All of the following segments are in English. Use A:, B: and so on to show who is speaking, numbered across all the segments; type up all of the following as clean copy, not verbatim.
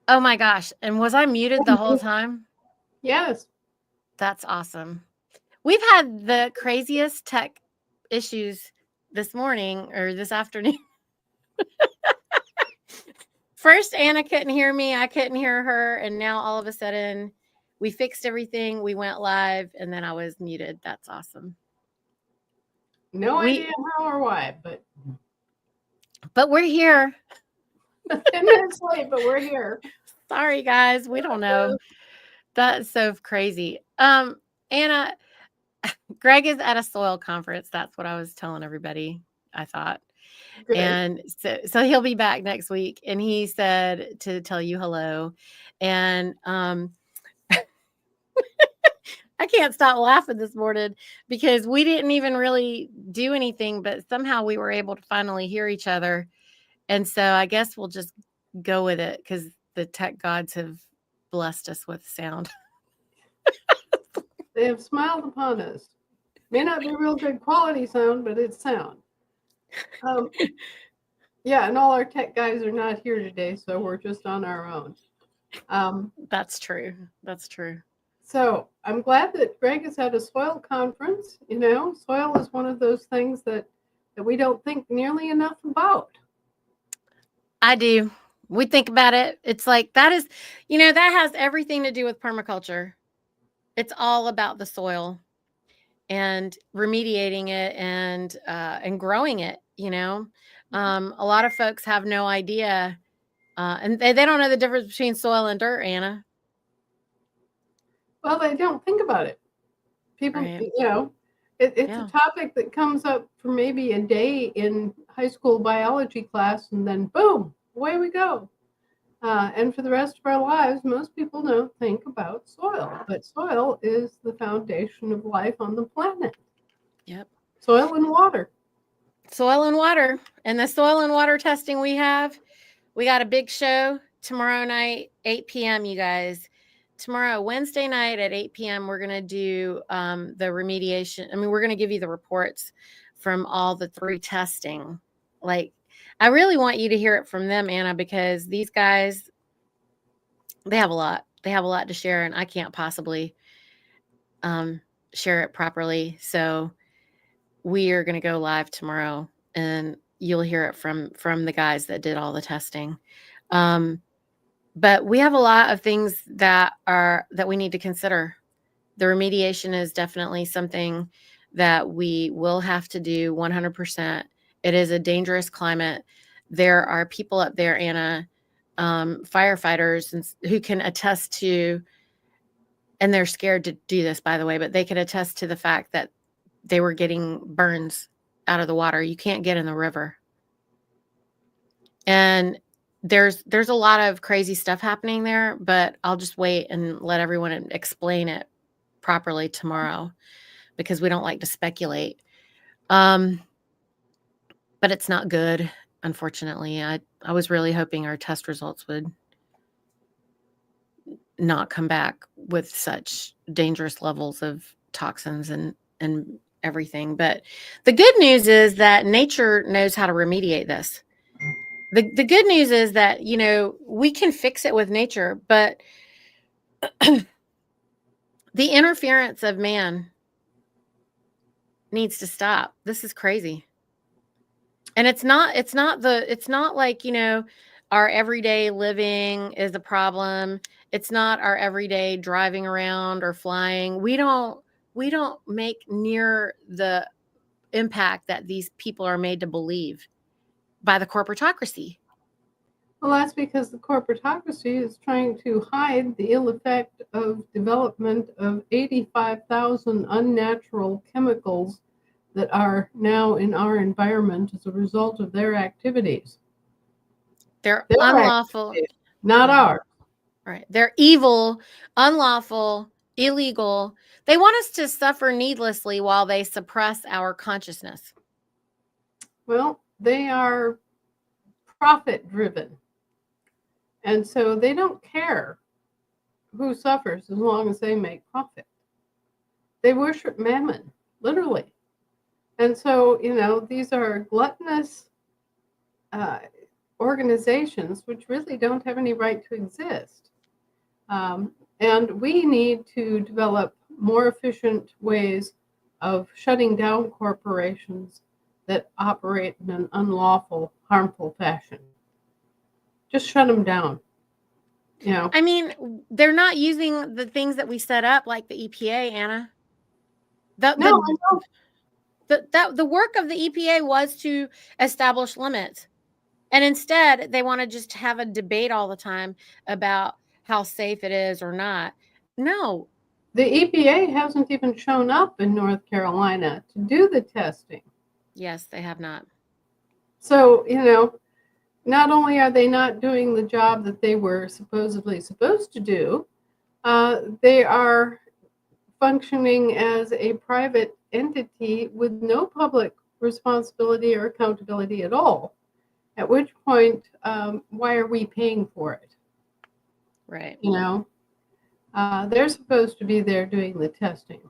A: Oh my gosh. And was I muted the whole time?
B: Yes.
A: That's awesome. We've had the craziest tech issues this morning or this afternoon. First, Anna couldn't hear me. I couldn't hear her. And now all of a sudden, we fixed everything. We went live and then I was muted. That's awesome.
B: No idea
A: We,
B: how or why,
A: but we're here.
B: 10 minutes late, but we're here.
A: Sorry, guys. We don't know. That's so crazy. Anna, Greg is at a soil conference. That's what I was telling everybody. I thought.
B: Good.
A: And so he'll be back next week. And he said to tell you hello. And I can't stop laughing this morning because we didn't even really do anything, but somehow we were able to finally hear each other. And so I guess we'll just go with it because the tech gods have blessed us with sound.
B: They have smiled upon us. May not be real good quality sound, but it's sound. Um, yeah, and all our tech guys are not here today, so we're just on our own. Um,
A: That's true. That's true.
B: so I'm glad that Greg is at a soil conference. You know, soil is one of those things that we don't think nearly enough about.
A: I do. We think about it. It's like that is, that has everything to do with permaculture. It's all about the soil and remediating it and growing it. A lot of folks have no idea, and they don't know the difference between soil and dirt. Anna,
B: Well, they don't think about it. People,
A: right?
B: you know, it's a
A: Yeah,
B: topic that comes up for maybe a day in high school biology class, and then boom, away we go. And for the rest of our lives, most people don't think about soil, but soil is the foundation of life on the planet.
A: yep.
B: Soil and water.
A: Soil and water, and the soil and water testing we have. We got a big show tomorrow night, 8 p.m. You guys. Tomorrow, Wednesday night at 8 p.m., we're going to do the remediation. I mean, we're going to give you the reports from all the 3 testing. Like, I really want you to hear it from them, Anna, because these guys, they have a lot. They have a lot to share, and I can't possibly um, share it properly. So we are going to go live tomorrow, and you'll hear it from the guys that did all the testing. Um, But we have a lot of things that we need to consider. The remediation is definitely something that we will have to do 100%. It is a dangerous climate. There are people up there, Anna, firefighters, who can attest to, and they're scared to do this, by the way, but they can attest to the fact that they were getting burns out of the water. You can't get in the river. And there's a lot of crazy stuff happening there, but I'll just wait and let everyone explain it properly tomorrow because we don't like to speculate. Um, but it's not good, unfortunately. I was really hoping our test results would not come back with such dangerous levels of toxins and everything. But the good news is that nature knows how to remediate this. The good news is that, we can fix it with nature, but the interference of man needs to stop. This is crazy. And it's not like, our everyday living is a problem. It's not our everyday driving around or flying. We don't make near the impact that these people are made to believe by the corporatocracy.
B: Well, that's because the corporatocracy is trying to hide the ill effect of development of 85,000 unnatural chemicals that are now in our environment as a result of their activities.
A: They're
B: Their
A: unlawful.
B: activities, not
A: Yeah.
B: ours.
A: Right. They're evil, unlawful, illegal. They want us to suffer needlessly while they suppress our consciousness.
B: Well, they are profit driven. And so they don't care who suffers as long as they make profit. They worship mammon, literally. And so, these are gluttonous, uh, organizations which really don't have any right to exist. And we need to develop more efficient ways of shutting down corporations that operate in an unlawful, harmful fashion. Just shut them down. You know,
A: I mean, they're not using the things that we set up, like the EPA, Anna. The
B: no, I know.
A: the work of the EPA was to establish limits. And instead, they want to just have a debate all the time about how safe it is or not. No.
B: The EPA hasn't even shown up in North Carolina to do the testing.
A: Yes, they have not.
B: So, not only are they not doing the job that they were supposedly supposed to do, they are functioning as a private entity with no public responsibility or accountability at all. At which point, why are we paying for it?
A: Right.
B: They're supposed to be there doing the testing.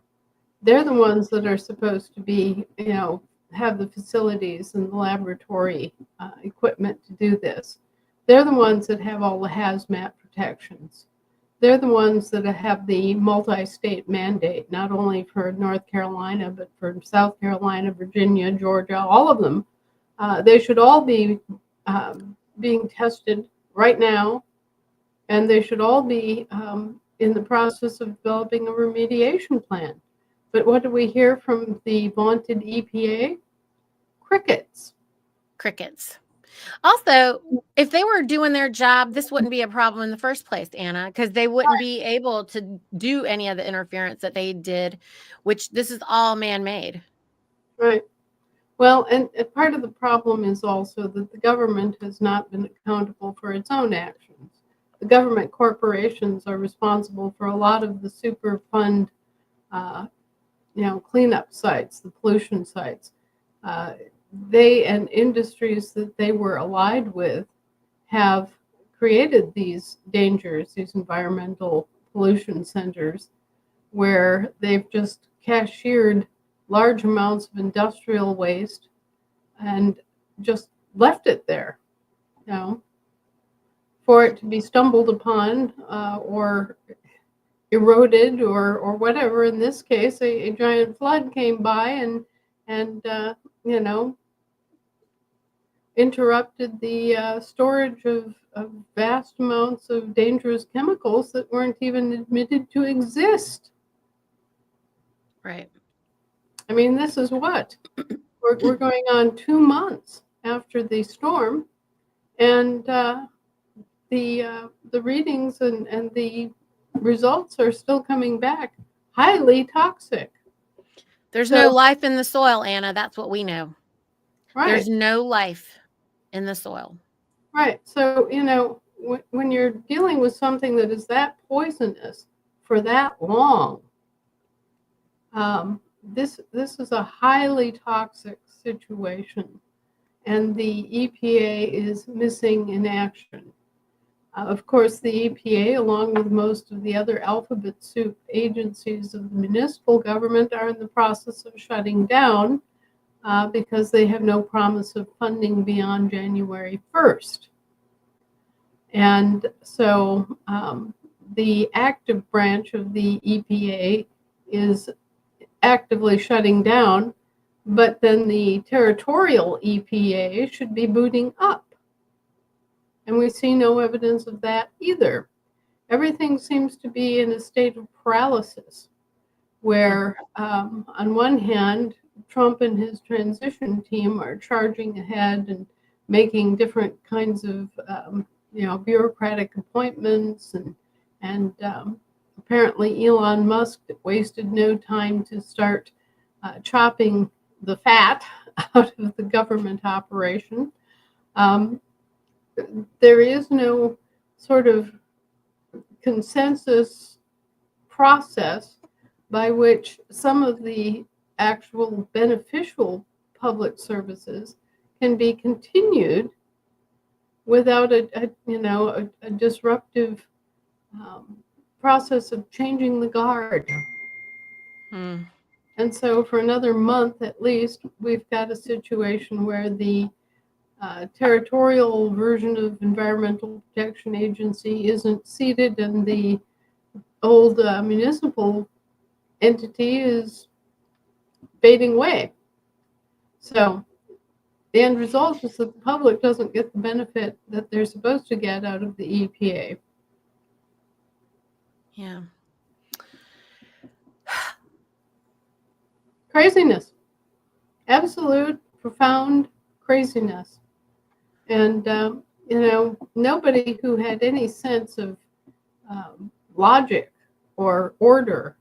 B: They're the ones that are supposed to be, have the facilities and the laboratory equipment to do this. They're the ones that have all the hazmat protections. They're the ones that have the multi-state mandate, not only for North Carolina, but for South Carolina, Virginia, Georgia, all of them. They should all be being tested right now, and they should all be in the process of developing a remediation plan. But what do we hear from the vaunted EPA? Crickets.
A: Crickets. Also, if they were doing their job, this wouldn't be a problem in the first place, Anna, because they wouldn't be able to do any of the interference that they did, which this is all man-made.
B: Right. Well, and part of the problem is also that the government has not been accountable for its own actions. The government corporations are responsible for a lot of the Superfund, cleanup sites, the pollution sites. They and industries that they were allied with have created these dangers, these environmental pollution centers, where they've just cashiered large amounts of industrial waste and just left it there, for it to be stumbled upon or eroded or whatever. In this case, a giant flood came by and interrupted the storage of vast amounts of dangerous chemicals that weren't even admitted to exist.
A: Right.
B: I mean, this is what? We're going on 2 months after the storm, and the readings and the results are still coming back highly toxic.
A: There's no life in the soil, Anna. That's what we know.
B: Right.
A: There's no life in the soil.
B: Right. So, when you're dealing with something that is that poisonous for that long, this is a highly toxic situation, and the EPA is missing in action. Of course, the EPA, along with most of the other alphabet soup agencies of the municipal government, are in the process of shutting down because they have no promise of funding beyond January 1st. And so the active branch of the EPA is actively shutting down, but then the territorial EPA should be booting up. And we see no evidence of that either. Everything seems to be in a state of paralysis, where on one hand, Trump and his transition team are charging ahead and making different kinds of bureaucratic appointments, and apparently Elon Musk wasted no time to start chopping the fat out of the government operation. There is no sort of consensus process by which some of the actual beneficial public services can be continued without a disruptive process of changing the guard. And so for another month at least, we've got a situation where the territorial version of Environmental Protection Agency isn't seated, and the old municipal entity is fading away. So the end result is that the public doesn't get the benefit that they're supposed to get out of the EPA.
A: Yeah.
B: Craziness. Absolute, profound craziness. And, nobody who had any sense of logic or order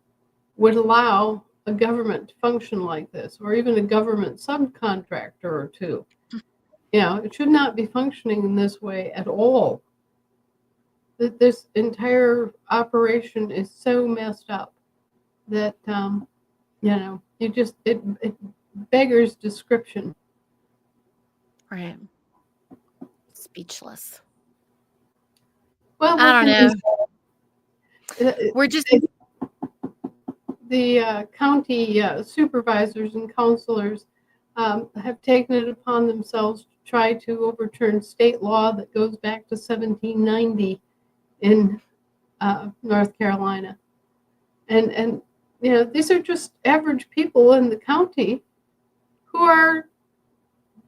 B: would allow a government to function like this, or even a government subcontractor or two. It should not be functioning in this way at all. This entire operation is so messed up that, it beggars description.
A: Right. Speechless.
B: Well,
A: I don't know. We're just
B: the county supervisors and counselors have taken it upon themselves to try to overturn state law that goes back to 1790 in North Carolina. And these are just average people in the county who are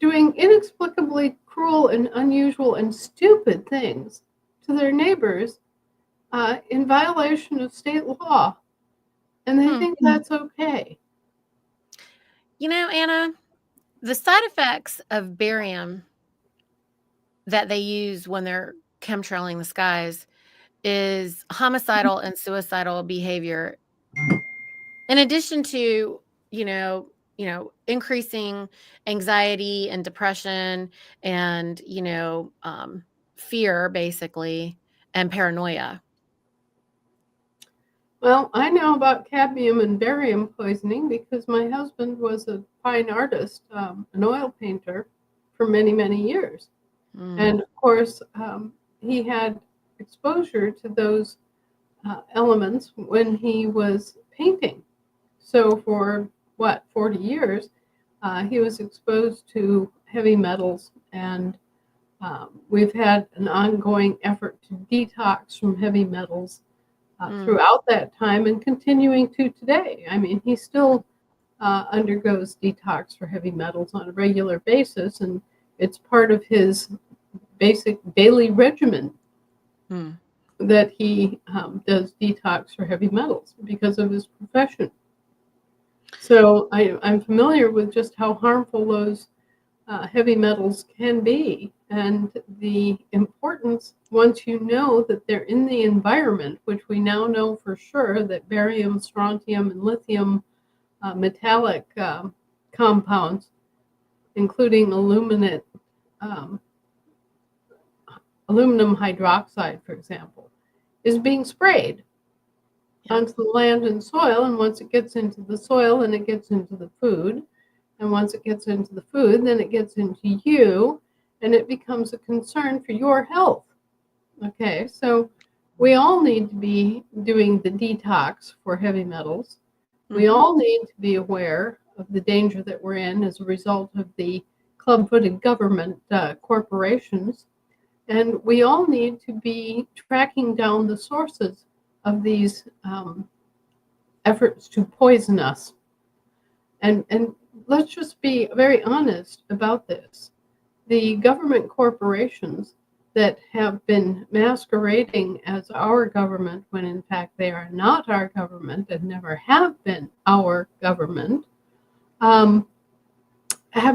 B: doing inexplicably cruel and unusual and stupid things to their neighbors in violation of state law. And they think that's okay.
A: Anna, the side effects of barium that they use when they're chemtrailing the skies is homicidal and suicidal behavior. In addition to, increasing anxiety and depression and, fear, basically, and paranoia.
B: Well, I know about cadmium and barium poisoning because my husband was a fine artist, an oil painter, for many, many years. And of course, he had exposure to those elements when he was painting. So for 40 years, he was exposed to heavy metals, and we've had an ongoing effort to detox from heavy metals throughout that time, and continuing to today. I mean, he still undergoes detox for heavy metals on a regular basis, and it's part of his basic daily regimen that he does detox for heavy metals because of his profession. So I'm familiar with just how harmful those heavy metals can be, and the importance, once you know that they're in the environment, which we now know for sure that barium, strontium, and lithium metallic compounds, including aluminum hydroxide, for example, is being sprayed onto the land and soil. And once it gets into the soil, then it gets into the food. And once it gets into the food, then it gets into you, and it becomes a concern for your health. Okay, so we all need to be doing the detox for heavy metals. We all need to be aware of the danger that we're in as a result of the club-footed government corporations. And we all need to be tracking down the sources of these efforts to poison us. And let's just be very honest about this. The government corporations that have been masquerading as our government, when in fact they are not our government and never have been our government, have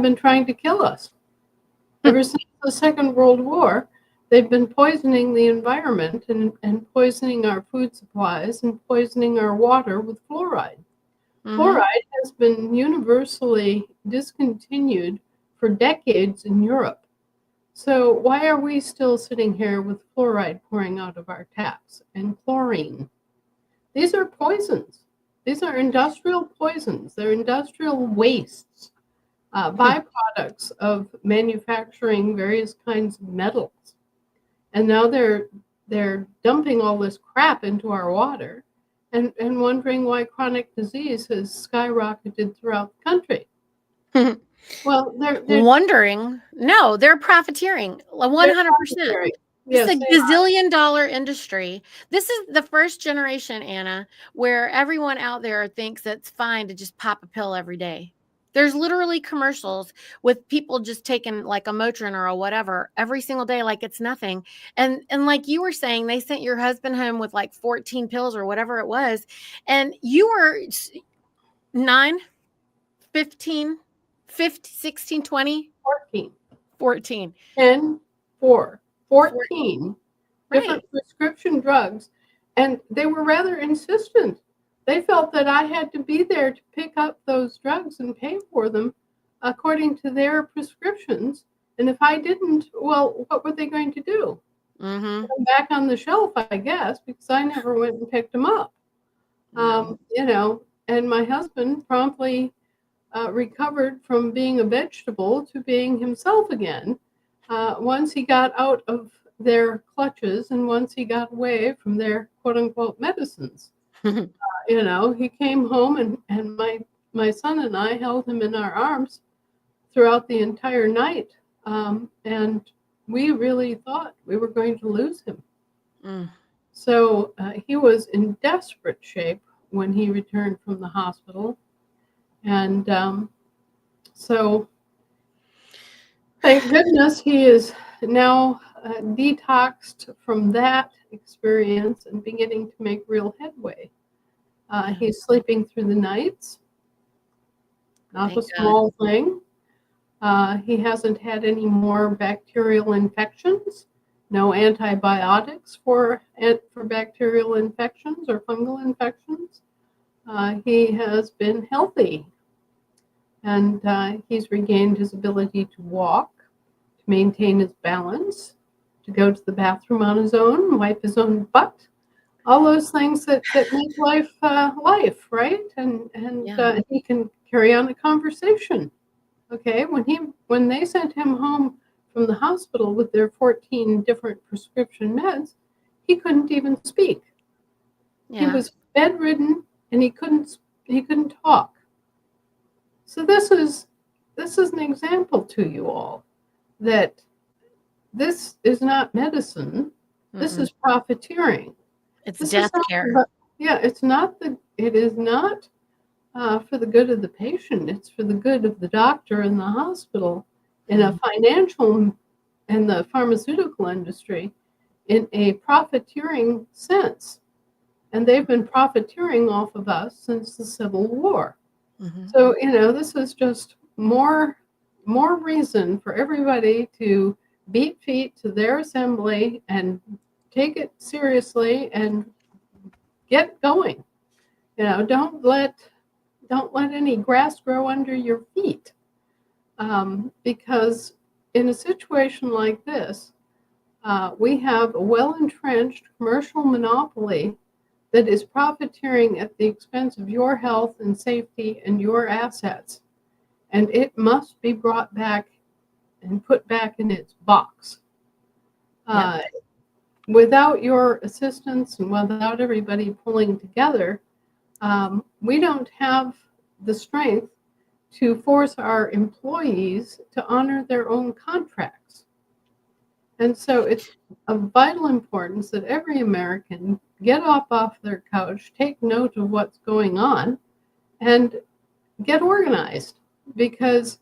B: been trying to kill us. Ever since the Second World War, they've been poisoning the environment and poisoning our food supplies and poisoning our water with fluoride. Fluoride has been universally discontinued for decades in Europe. So why are we still sitting here with fluoride pouring out of our taps and chlorine? These are poisons. These are industrial poisons. They're industrial wastes, byproducts of manufacturing various kinds of metals. And now they're dumping all this crap into our water and wondering why chronic disease has skyrocketed throughout the country. Well, they're
A: Wondering, no, they're profiteering
B: they're
A: 100%.
B: profiteering.
A: This is
B: Yes,
A: a
B: they
A: gazillion-dollar industry. This is the first generation, Anna, where everyone out there thinks it's fine to just pop a pill every day. There's literally commercials with people just taking like a Motrin or a whatever every single day like it's nothing. And like you were saying, they sent your husband home with like 14 pills or whatever it was, and you were 9, 15, 15, 16, 20,
B: 14.
A: 14.
B: 10, 4, 14
A: Right.
B: different prescription drugs, and they were rather insistent. They felt that I had to be there to pick up those drugs and pay for them according to their prescriptions. And if I didn't, well, what were they going to do?
A: Mm-hmm.
B: Put them back on the shelf, I guess, because I never went and picked them up.
A: No.
B: And my husband promptly recovered from being a vegetable to being himself again once he got out of their clutches and once he got away from their quote unquote medicines. He came home and my son and I held him in our arms throughout the entire night. And we really thought we were going to lose him.
A: Mm.
B: So he was in desperate shape when he returned from the hospital. And so thank goodness he is now detoxed from that experience and beginning to make real headway. He's sleeping through the nights, not a small thing. He hasn't had any more bacterial infections, no antibiotics for bacterial infections or fungal infections. He has been healthy, and he's regained his ability to walk, to maintain his balance, to go to the bathroom on his own, wipe his own butt, all those things that make life life, right? And he can carry on a conversation. Okay, when they sent him home from the hospital with their 14 different prescription meds, he couldn't even speak. He was bedridden and he couldn't talk. So this is an example to you all that this is not medicine. This is profiteering.
A: It's
B: this
A: death
B: is
A: care.
B: It is not for the good of the patient. It's for the good of the doctor and the hospital in a financial and the pharmaceutical industry in a profiteering sense. And they've been profiteering off of us since the Civil War. So, this is just more reason for everybody to beat feet to their assembly and take it seriously and get going. Don't let any grass grow under your feet. Because in a situation like this, we have a well-entrenched commercial monopoly that is profiteering at the expense of your health and safety and your assets. And it must be brought back and put back in its box. Without your assistance and without everybody pulling together, we don't have the strength to force our employees to honor their own contracts. And so it's of vital importance that every American get up off their couch, take note of what's going on, and get organized. Because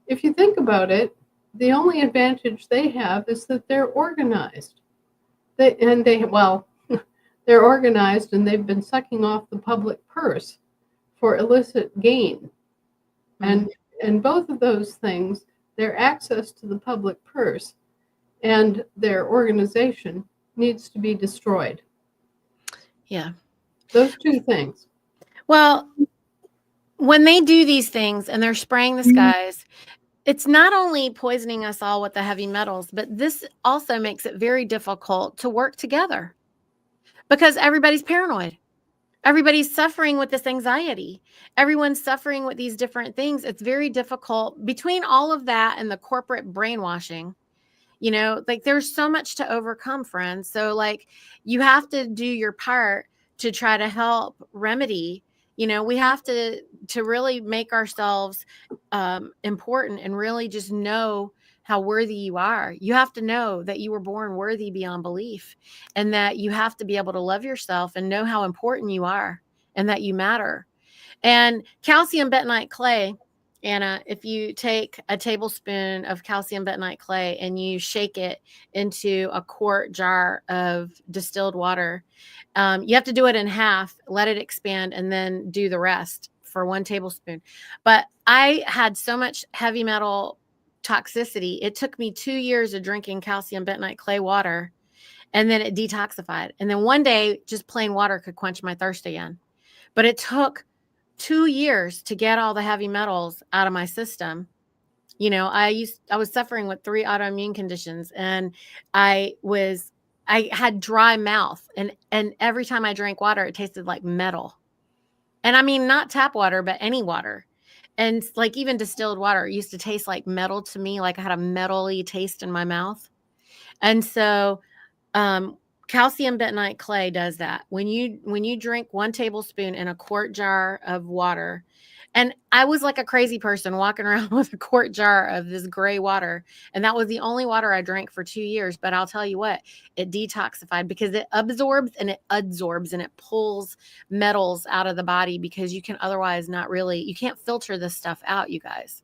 B: if you think about it, the only advantage they have is that they're organized. They're organized and they've been sucking off the public purse for illicit gain. And both of those things, their access to the public purse and their organization needs to be destroyed.
A: Yeah.
B: Those two things.
A: Well, when they do these things and they're spraying the skies, it's not only poisoning us all with the heavy metals, but this also makes it very difficult to work together because everybody's paranoid. Everybody's suffering with this anxiety. Everyone's suffering with these different things. It's very difficult between all of that and the corporate brainwashing. Like there's so much to overcome, friends. So like you have to do your part to try to help remedy. We have to to really make ourselves important and really just know how worthy you are. You have to know that you were born worthy beyond belief, and that you have to be able to love yourself and know how important you are and that you matter. And calcium bentonite clay, Anna, if you take a tablespoon of calcium bentonite clay and you shake it into a quart jar of distilled water, you have to do it in half, let it expand, and then do the rest for 1 tablespoon. But I had so much heavy metal toxicity. It took me 2 years of drinking calcium bentonite clay water, and then it detoxified. And then one day, just plain water could quench my thirst again. But it took 2 years to get all the heavy metals out of my system. You know, I was suffering with 3 autoimmune conditions, and I had dry mouth, and every time I drank water, it tasted like metal. And I mean, not tap water, but any water. And like even distilled water used to taste like metal to me, like I had a metally taste in my mouth. And so um, calcium bentonite clay does that. When you drink 1 tablespoon in a quart jar of water, and I was like a crazy person walking around with a quart jar of this gray water, and that was the only water I drank for 2 years. But I'll tell you what, it detoxified because it absorbs and it adsorbs and it pulls metals out of the body, because you can otherwise you can't filter this stuff out, you guys.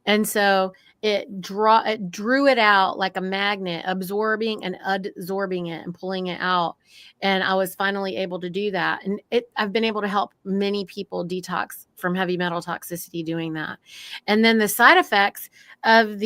A: And so it drew it out like a magnet, absorbing and adsorbing it and pulling it out. And I was finally able to do that. And I've been able to help many people detox from heavy metal toxicity doing that. And then the side effects of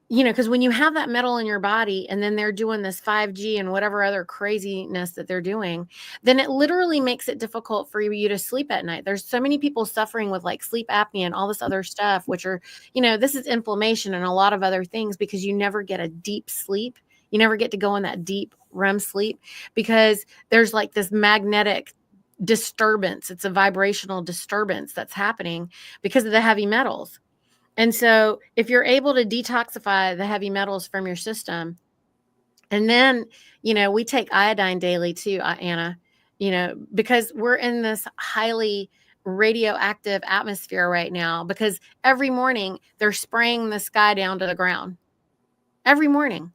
A: because when you have that metal in your body and then they're doing this 5G and whatever other craziness that they're doing, then it literally makes it difficult for you to sleep at night. There's so many people suffering with like sleep apnea and all this other stuff, which are, this is inflammation and a lot of other things, because you never get a deep sleep. You never get to go in that deep REM sleep, because there's like this magnetic disturbance. It's a vibrational disturbance that's happening because of the heavy metals. And so if you're able to detoxify the heavy metals from your system, and then, we take iodine daily too, Anna, because we're in this highly radioactive atmosphere right now, because every morning they're spraying the sky down to the ground. Every morning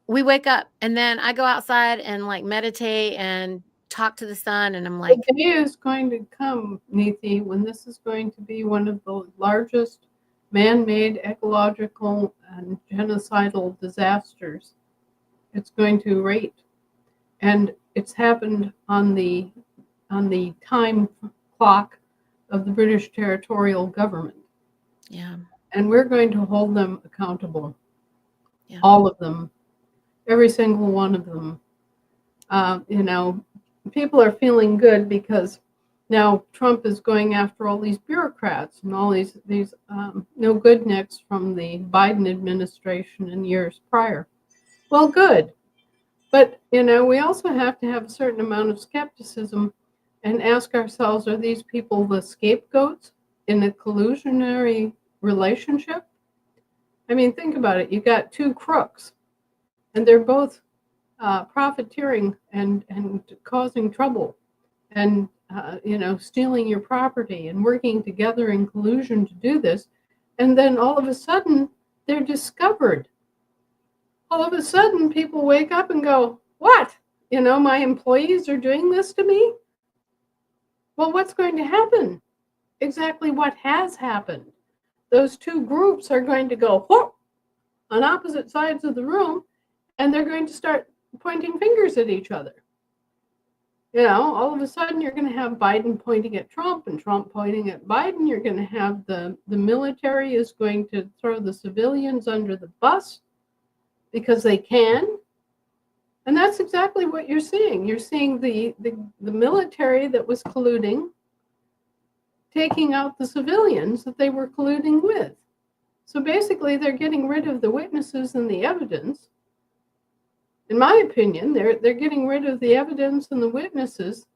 A: we wake up, and then I go outside and like meditate and talk to the sun. And I'm like,
B: the day is going to come, Niti, when this is going to be one of the largest man-made ecological and genocidal disasters it's going to rate. And it's happened on the time clock of the British territorial government.
A: Yeah.
B: And we're going to hold them accountable.
A: Yeah.
B: All of them. Every single one of them. People are feeling good because now Trump is going after all these bureaucrats and all these no good nicks from the Biden administration in years prior. Well, good. But, we also have to have a certain amount of skepticism and ask ourselves, are these people the scapegoats in a collusionary relationship? I mean, think about it. You got 2 crooks, and they're both profiteering and causing trouble and, stealing your property and working together in collusion to do this. And then all of a sudden, they're discovered. All of a sudden, people wake up and go, what? My employees are doing this to me? Well, what's going to happen? Exactly what has happened. Those 2 groups are going to go whoop, on opposite sides of the room, and they're going to start pointing fingers at each other. All of a sudden, you're going to have Biden pointing at Trump and Trump pointing at Biden. You're going to have the military is going to throw the civilians under the bus because they can. And that's exactly what you're seeing. You're seeing the military that was colluding, taking out the civilians that they were colluding with. So basically, they're getting rid of the witnesses and the evidence. In my opinion, they're getting rid of the evidence and the witnesses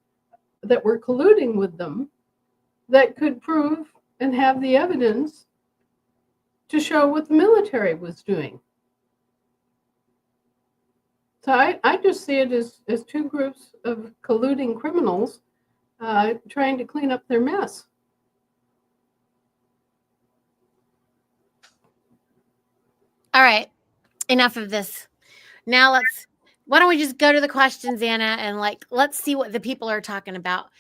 B: that were colluding with them that could prove and have the evidence to show what the military was doing. So I just see it as 2 groups of colluding criminals trying to clean up their mess.
A: All right. Enough of this. Now why don't we just go to the questions, Anna, and let's see what the people are talking about.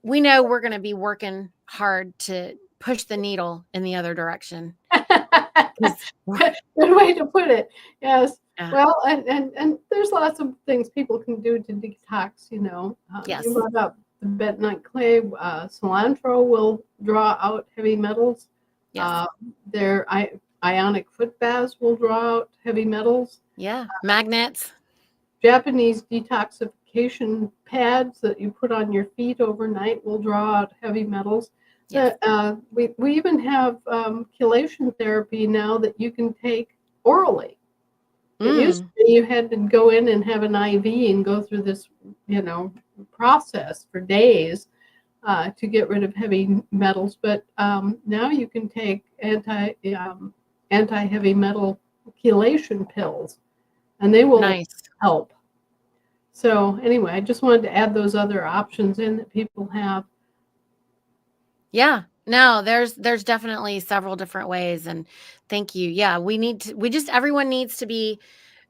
A: We know we're going to be working hard to push the needle in the other direction.
B: Good way to put it. Yes. Well, and there's lots of things people can do to detox.
A: Yes.
B: You brought up the bentonite clay. Cilantro will draw out heavy metals.
A: Yes.
B: Their ionic foot baths will draw out heavy metals.
A: Yeah. Magnets.
B: Japanese detoxification pads that you put on your feet overnight will draw out heavy metals.
A: Yes.
B: We even have chelation therapy now that you can take orally. It used to be you had to go in and have an IV and go through this, process for days to get rid of heavy metals. But now you can take anti-heavy metal chelation pills, and they will help. So anyway, I just wanted to add those other options in that people have.
A: Yeah. No, there's definitely several different ways, and thank you. Yeah, everyone needs to be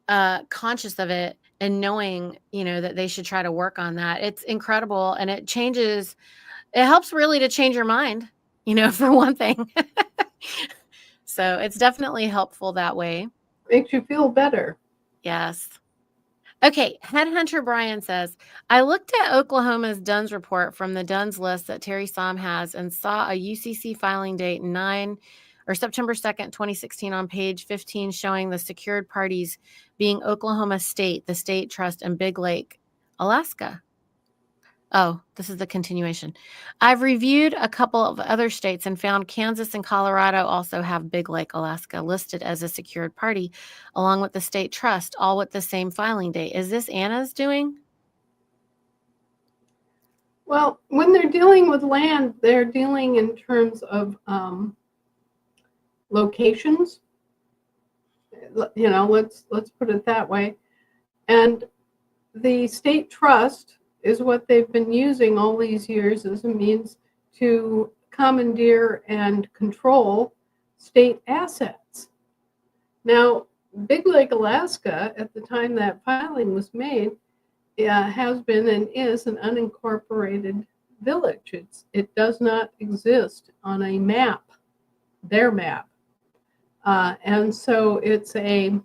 A: conscious of it and knowing, that they should try to work on that. It's incredible, and it helps really to change your mind, for one thing. So it's definitely helpful that way.
B: Makes you feel better.
A: Yes. Okay, Headhunter Brian says, I looked at Oklahoma's DUNS report from the DUNS list that Terry Somm has and saw a UCC filing date September 2nd, 2016 on page 15 showing the secured parties being Oklahoma State, the State Trust, and Big Lake, Alaska. Oh, this is the continuation. I've reviewed a couple of other states and found Kansas and Colorado also have Big Lake, Alaska listed as a secured party, along with the state trust, all with the same filing date. Is this Anna's doing?
B: Well, when they're dealing with land, they're dealing in terms of locations. Let's put it that way. And the state trust is what they've been using all these years as a means to commandeer and control state assets. Now, Big Lake, Alaska, at the time that filing was made, has been and is an unincorporated village. It does not exist on a map, their map. And so it's a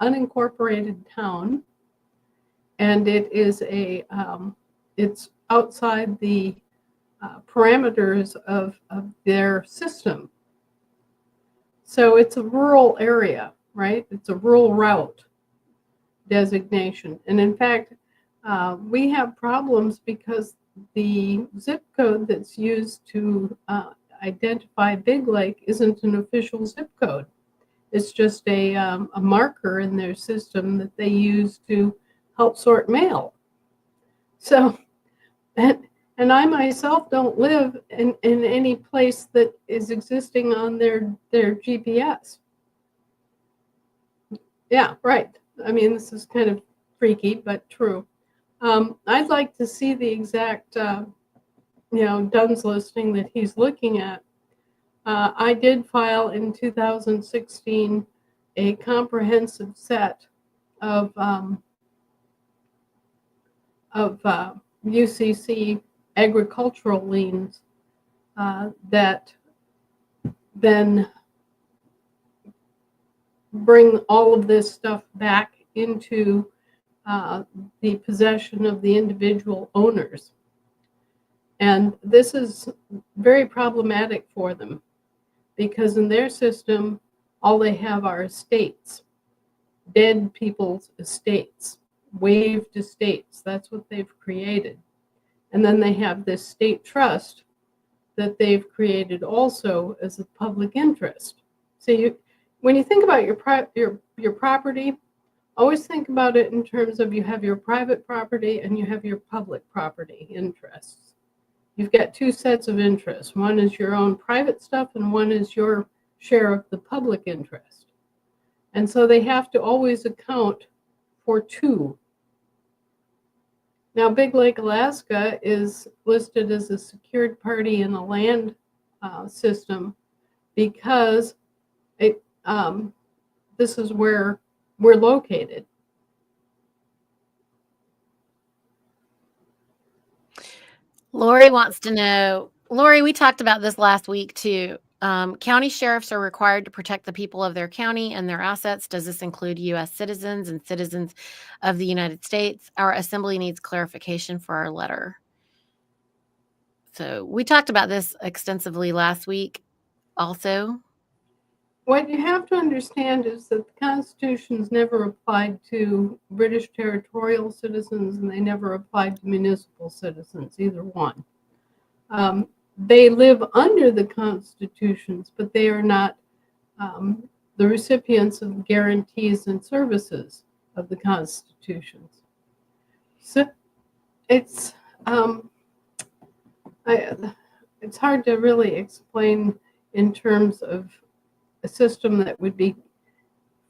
B: unincorporated town. And it is it's outside the parameters of their system. So it's a rural area, right? It's a rural route designation. And in fact, we have problems because the zip code that's used to identify Big Lake isn't an official zip code. It's just a marker in their system that they use to help sort mail. So, and I myself don't live in any place that is existing on their GPS. Yeah, right. I mean, this is kind of freaky, but true. I'd like to see the exact, DUNS listing that he's looking at. I did file in 2016 a comprehensive set of UCC agricultural liens that then bring all of this stuff back into the possession of the individual owners. And this is very problematic for them because in their system, all they have are estates, dead people's estates, waived estates. That's what they've created. And then they have this state trust that they've created also as a public interest. So when you think about your property, always think about it in terms of you have your private property and you have your public property interests. You've got two sets of interests. One is your own private stuff and one is your share of the public interest. And so they have to always account for two. Now, Big Lake, Alaska is listed as a secured party in the land system because this is where we're located.
A: Lori wants to know, Lori, we talked about this last week too. County sheriffs are required to protect the people of their county and their assets. Does this include U.S. citizens and citizens of the United States? Our assembly needs clarification for our letter. So we talked about this extensively last week also.
B: What you have to understand is that the Constitution's never applied to British territorial citizens, and they never applied to municipal citizens, either one. They live under the Constitutions, but they are not the recipients of guarantees and services of the Constitutions. So it's hard to really explain in terms of a system that would be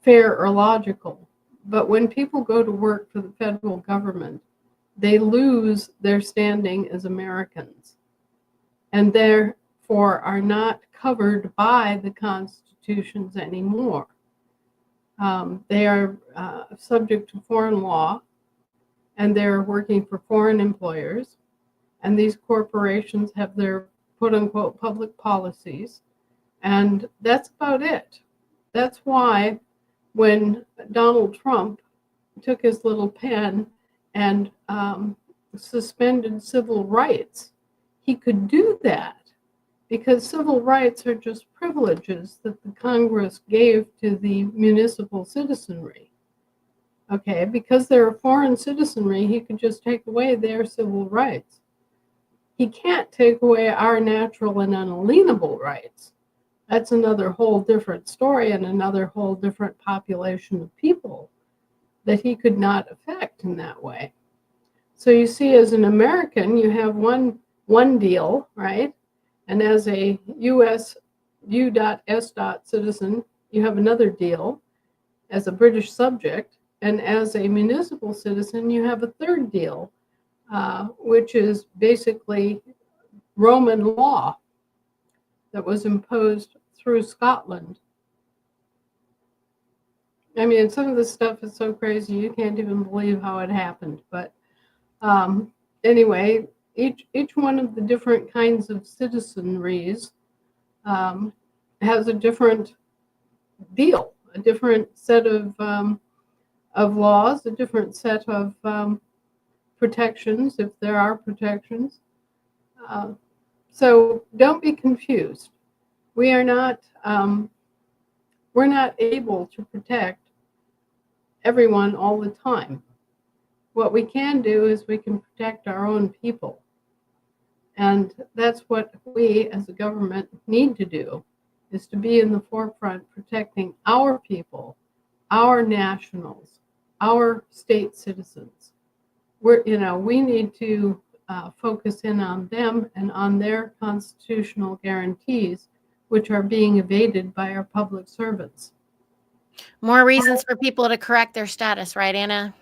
B: fair or logical. But when people go to work for the federal government, they lose their standing as Americans and therefore are not covered by the constitutions anymore. They are subject to foreign law, and they're working for foreign employers, and these corporations have their quote-unquote public policies. And that's about it. That's why when Donald Trump took his little pen and suspended civil rights, he could do that because civil rights are just privileges that the Congress gave to the municipal citizenry. Okay, because they're a foreign citizenry, he could just take away their civil rights. He can't take away our natural and unalienable rights. That's another whole different story and another whole different population of people that he could not affect in that way. So you see, as an American, you have one deal, right? And as a U.S. U.S. citizen, you have another deal as a British subject. And as a municipal citizen, you have a third deal, which is basically Roman law that was imposed through Scotland. I mean, some of this stuff is so crazy, you can't even believe how it happened. But anyway, each one of the different kinds of citizenries has a different deal, a different set of laws, a different set of protections, if there are protections. So don't be confused. We're not able to protect everyone all the time. What we can do is we can protect our own people. And that's what we as a government need to do, is to be in the forefront protecting our people, our nationals, our state citizens. We need to focus in on them and on their constitutional guarantees, which are being evaded by our public servants.
A: More reasons for people to correct their status, right, Anna?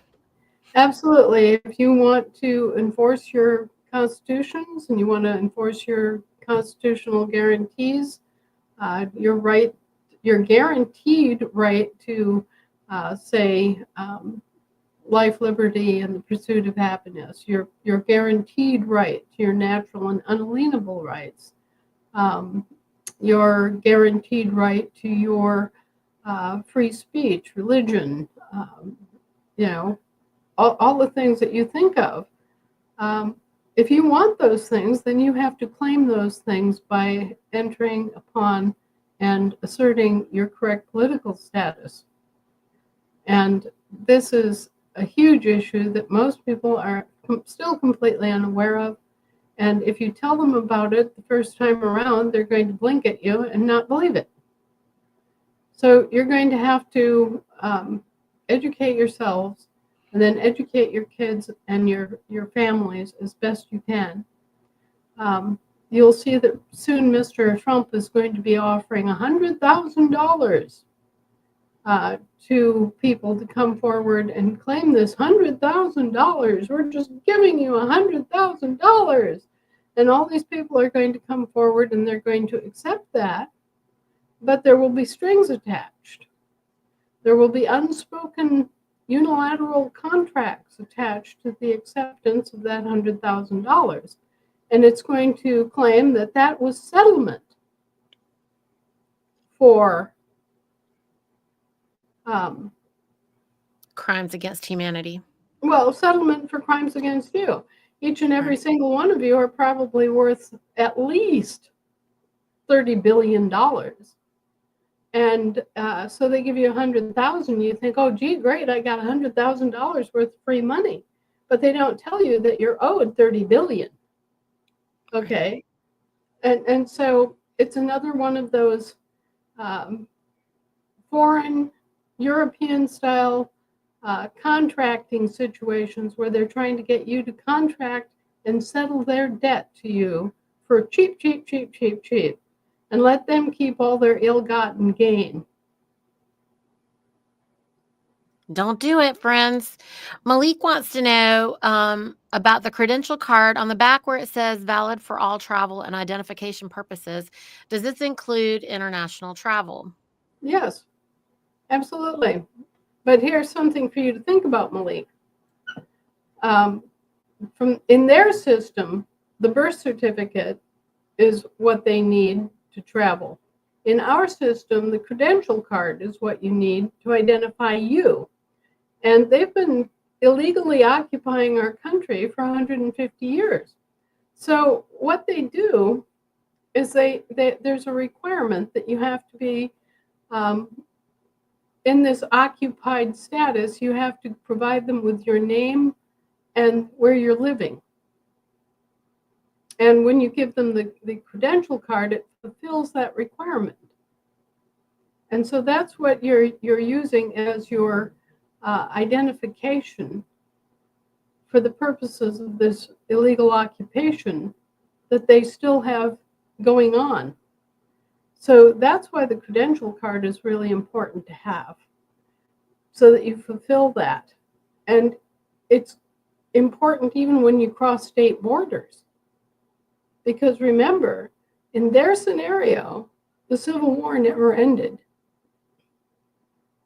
B: Absolutely. If you want to enforce your constitutions and you want to enforce your constitutional guarantees, your guaranteed right to say life, liberty, and the pursuit of happiness, your guaranteed right to your natural and unalienable rights, your guaranteed right to your free speech, religion, all the things that you think of. If you want those things, then you have to claim those things by entering upon and asserting your correct political status. And this is a huge issue that most people are still completely unaware of. And if you tell them about it the first time around, they're going to blink at you and not believe it. So you're going to have to educate yourselves and then educate your kids and your families as best you can. You'll see that soon Mr. Trump is going to be offering $100,000 to people to come forward and claim this $100,000. We're just giving you $100,000. And all these people are going to come forward and they're going to accept that, but there will be strings attached. There will be unspoken unilateral contracts attached to the acceptance of that $100,000. And it's going to claim that that was settlement for
A: crimes against humanity.
B: well, settlement for crimes against you. Each and every single one of you are probably worth at least $30 billion. And so they give you 100,000. You think, oh, gee, great, I got $100,000 worth of free money. But they don't tell you that you're owed 30 billion. Okay. And so it's another one of those foreign European style contracting situations where they're trying to get you to contract and settle their debt to you for cheap, cheap, cheap, cheap, cheap, and let them keep all their ill-gotten gain.
A: Don't do it, friends. Malik wants to know about the credential card on the back where it says valid for all travel and identification purposes. Does this include international travel?
B: Yes, absolutely. But here's something for you to think about, Malik. From in their system, the birth certificate is what they need to travel. In our system, the credential card is what you need to identify you. And they've been illegally occupying our country for 150 years. So what they do is there's a requirement that you have to be in this occupied status. You have to provide them with your name and where you're living. And when you give them the credential card, it fulfills that requirement. And so that's what you're using as your identification for the purposes of this illegal occupation that they still have going on. So that's why the credential card is really important to have, so that you fulfill that. And it's important even when you cross state borders. Because remember, in their scenario, the Civil War never ended.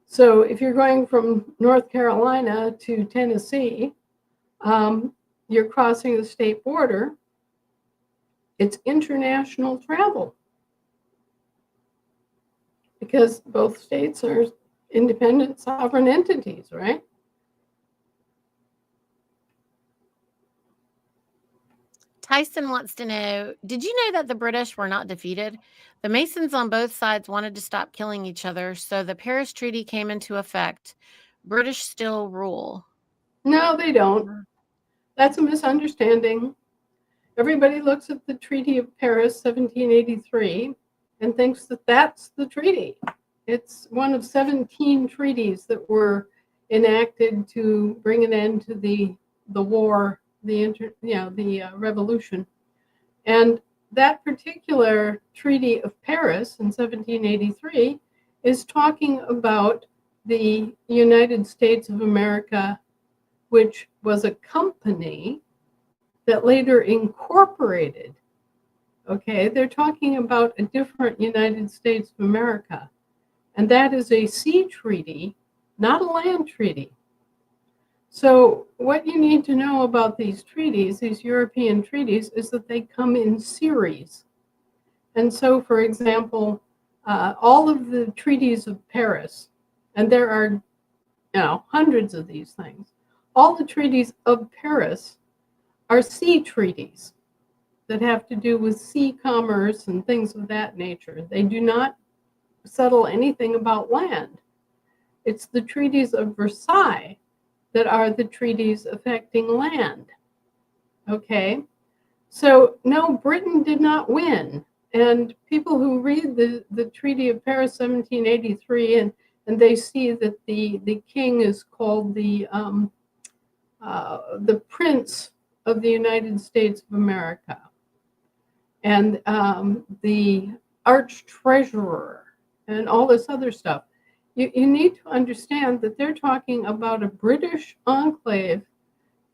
B: So if you're going from North Carolina to Tennessee, you're crossing the state border. It's international travel because both states are independent sovereign entities, right?
A: Tyson wants to know, did you know that the British were not defeated? The Masons on both sides wanted to stop killing each other, so the Paris Treaty came into effect. British still rule.
B: No, they don't. That's a misunderstanding. Everybody looks at the Treaty of Paris, 1783, and thinks that that's the treaty. It's one of 17 treaties that were enacted to bring an end to the war, the revolution. And that particular Treaty of Paris in 1783 is talking about the United States of America, which was a company that later incorporated. Okay, they're talking about a different United States of America. And that is a sea treaty, not a land treaty. So what you need to know about these treaties, these European treaties, is that they come in series. And so, for example, all of the treaties of Paris, and there are hundreds of these things, all the treaties of Paris are sea treaties that have to do with sea commerce and things of that nature. They do not settle anything about land. It's the treaties of Versailles that are the treaties affecting land. Okay? So, no, Britain did not win. And people who read the Treaty of Paris 1783 and they see that the king is called the Prince of the United States of America, and the Arch Treasurer, and all this other stuff. You need to understand that they're talking about a British enclave,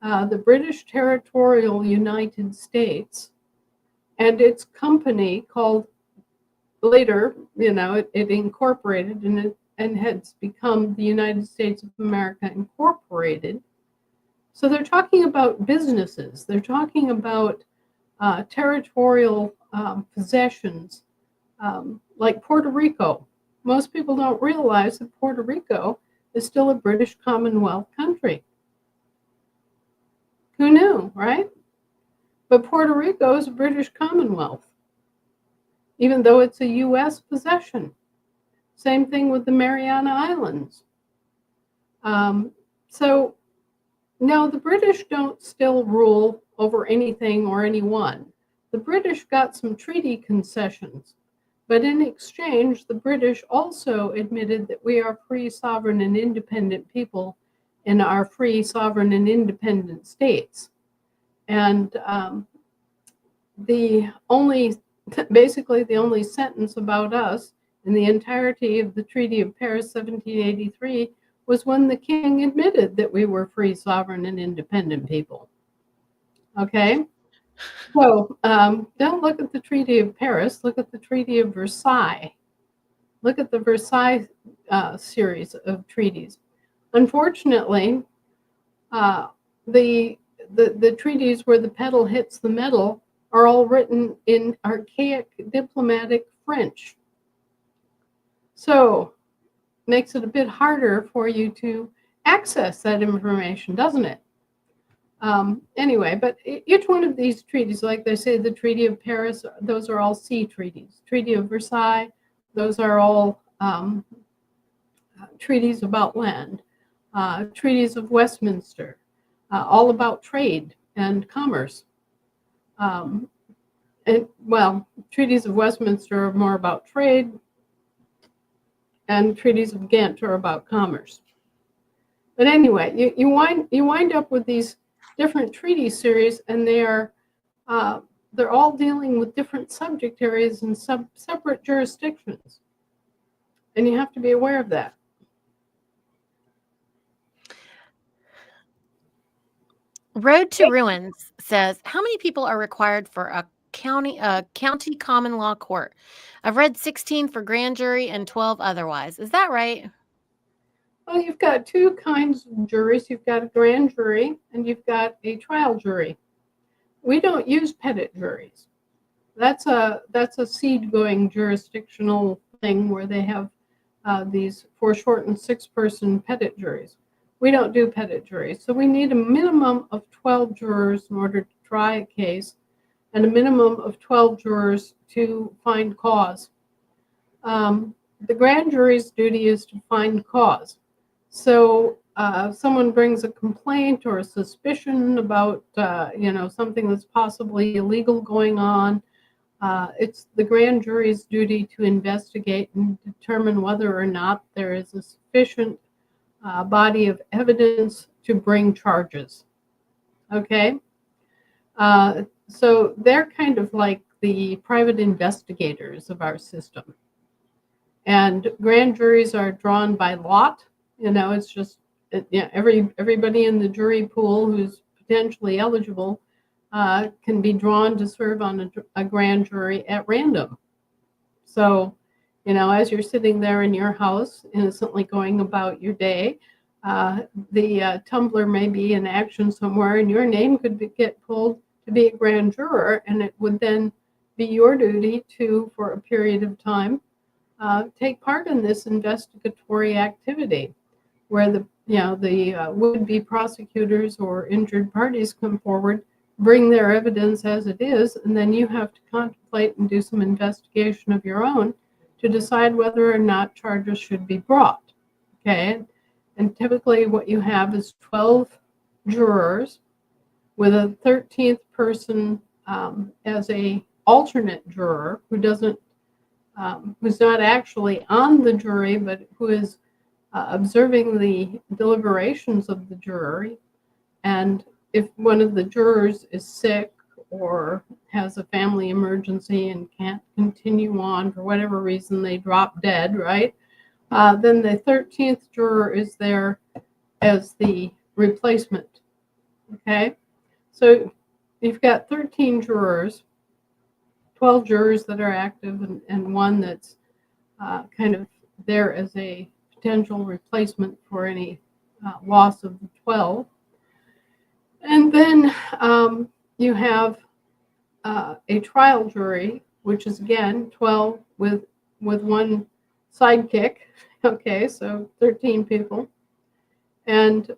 B: the British Territorial United States, and its company called later, it incorporated, and has become the United States of America Incorporated. So they're talking about businesses. They're talking about territorial possessions, like Puerto Rico. Most people don't realize that Puerto Rico is still a British Commonwealth country. Who knew, right? But Puerto Rico is a British Commonwealth, even though it's a U.S. possession. Same thing with the Mariana Islands. So now the British don't still rule over anything or anyone. The British got some treaty concessions, but in exchange, the British also admitted that we are free, sovereign, and independent people in our free, sovereign, and independent states. And basically the only sentence about us in the entirety of the Treaty of Paris, 1783, was when the king admitted that we were free, sovereign, and independent people. Okay? So don't look at the Treaty of Paris, look at the Treaty of Versailles. Look at the Versailles series of treaties. Unfortunately, the treaties where the pedal hits the metal are all written in archaic diplomatic French. So makes it a bit harder for you to access that information, doesn't it? Anyway, but each one of these treaties, like they say, the Treaty of Paris, those are all sea treaties. Treaty of Versailles, those are all treaties about land. Treaties of Westminster, all about trade and commerce. Treaties of Westminster are more about trade, and treaties of Ghent are about commerce. But anyway, you wind up with these different treaty series, and they're all dealing with different subject areas and separate jurisdictions, and you have to be aware of that.
A: Road to Ruins says, how many people are required for a county common law court? I've read 16 for grand jury and 12 otherwise. Is that right?
B: Well, you've got two kinds of juries. You've got a grand jury and you've got a trial jury. We don't use petit juries. That's a seed-going jurisdictional thing where they have these foreshortened 6-person petit juries. We don't do petit juries. So we need a minimum of 12 jurors in order to try a case, and a minimum of 12 jurors to find cause. The grand jury's duty is to find cause. So if someone brings a complaint or a suspicion about something that's possibly illegal going on, it's the grand jury's duty to investigate and determine whether or not there is a sufficient body of evidence to bring charges. Okay? So they're kind of like the private investigators of our system. And grand juries are drawn by lot. It's just everybody in the jury pool who's potentially eligible can be drawn to serve on a grand jury at random. So, as you're sitting there in your house, innocently going about your day, the tumbler may be in action somewhere, and your name could get pulled to be a grand juror, and it would then be your duty to, for a period of time, take part in this investigatory activity, where the would-be prosecutors or injured parties come forward, bring their evidence as it is, and then you have to contemplate and do some investigation of your own to decide whether or not charges should be brought. Okay, and typically what you have is 12 jurors with a 13th person as a alternate juror who's not actually on the jury, but who is observing the deliberations of the jury. And if one of the jurors is sick or has a family emergency and can't continue on for whatever reason, they drop dead, right? Then the 13th juror is there as the replacement. Okay? So you've got 13 jurors, 12 jurors that are active, and one that's kind of there as a potential replacement for any loss of the 12. And then you have a trial jury, which is again 12 with one sidekick. Okay, so 13 people. And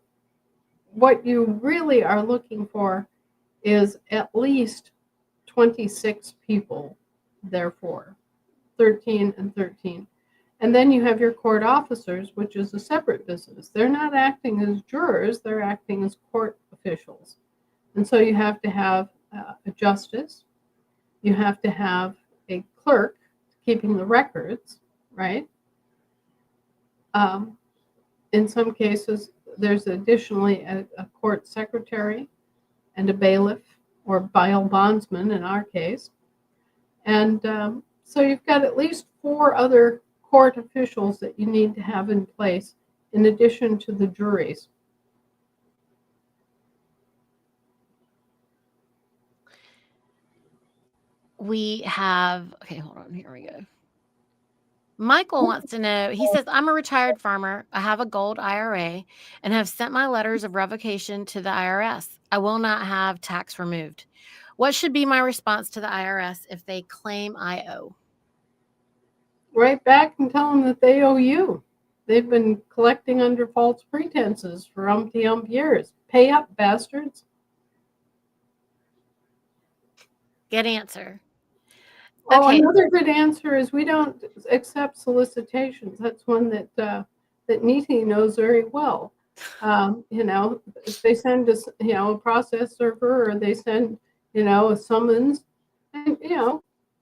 B: what you really are looking for is at least 26 people, therefore 13 and 13. And then you have your court officers, which is a separate business. They're not acting as jurors, they're acting as court officials. And so you have to have a justice, you have to have a clerk keeping the records, right? In some cases, there's additionally a court secretary and a bailiff, or bail bondsman in our case. And so you've got at least 4 other court officials that you need to have in place in addition to the juries.
A: We have, okay, hold on, here we go. Michael wants to know, he says, I'm a retired farmer. I have a gold IRA and have sent my letters of revocation to the IRS. I will not have tax removed. What should be my response to the IRS if they claim I owe?
B: Write back and tell them that they owe you. They've been collecting under false pretenses for umpty-ump years. Pay up, bastards.
A: Good answer.
B: Oh,
A: Okay.
B: another good answer is we don't accept solicitations. That's one that Niti knows very well. If they send us, a process server, or they send, a summons, and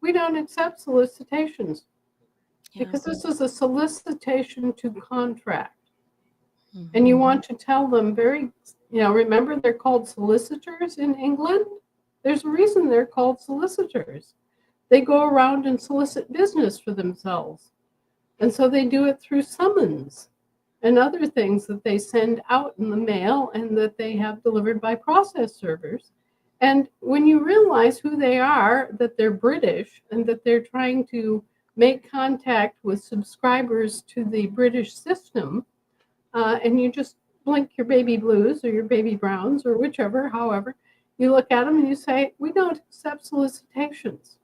B: we don't accept solicitations because this is a solicitation to contract. Mm-hmm. And you want to tell them very, remember they're called solicitors in England. There's a reason they're called solicitors. They go around and solicit business for themselves. And so they do it through summons and other things that they send out in the mail and that they have delivered by process servers. And when you realize who they are, that they're British and that they're trying to make contact with subscribers to the British system, and you just blink your baby blues or your baby browns or whichever, however, you look at them and you say, we don't accept solicitations.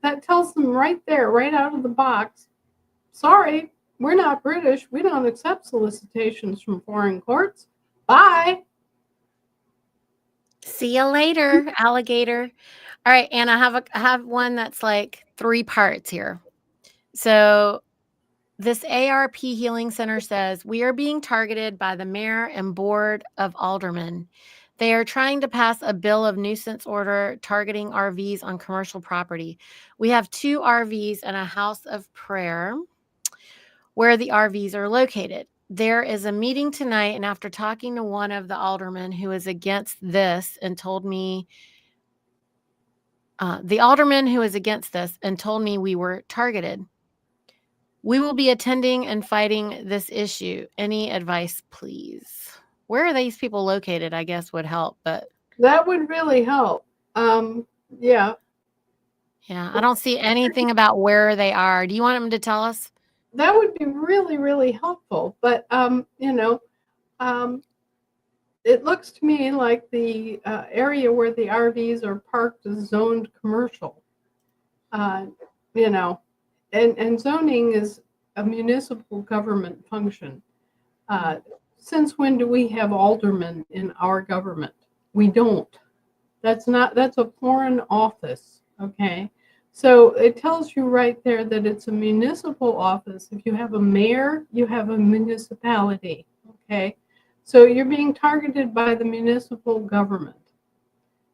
B: That tells them right there, right out of the box, sorry, we're not British. We don't accept solicitations from foreign courts. Bye.
A: See you later, alligator. All right, and I have one that's like 3 parts here. So this ARP Healing Center says, we are being targeted by the mayor and board of aldermen. They are trying to pass a bill of nuisance order targeting RVs on commercial property. We have 2 RVs and a house of prayer where the RVs are located. There is a meeting tonight, and after talking to one of the aldermen who is against this and told me, the alderman who is against this and told me we were targeted. We will be attending and fighting this issue. Any advice, please? Where are these people located, I guess would help, but
B: that would really help. Yeah.
A: Yeah, I don't see anything about where they are. Do you want them to tell us?
B: That would be really, really helpful. But, it looks to me like the area where the RVs are parked is zoned commercial. And zoning is a municipal government function. Since when do we have aldermen in our government? We don't. That's a foreign office, okay? So it tells you right there that it's a municipal office. If you have a mayor, you have a municipality, okay? So you're being targeted by the municipal government.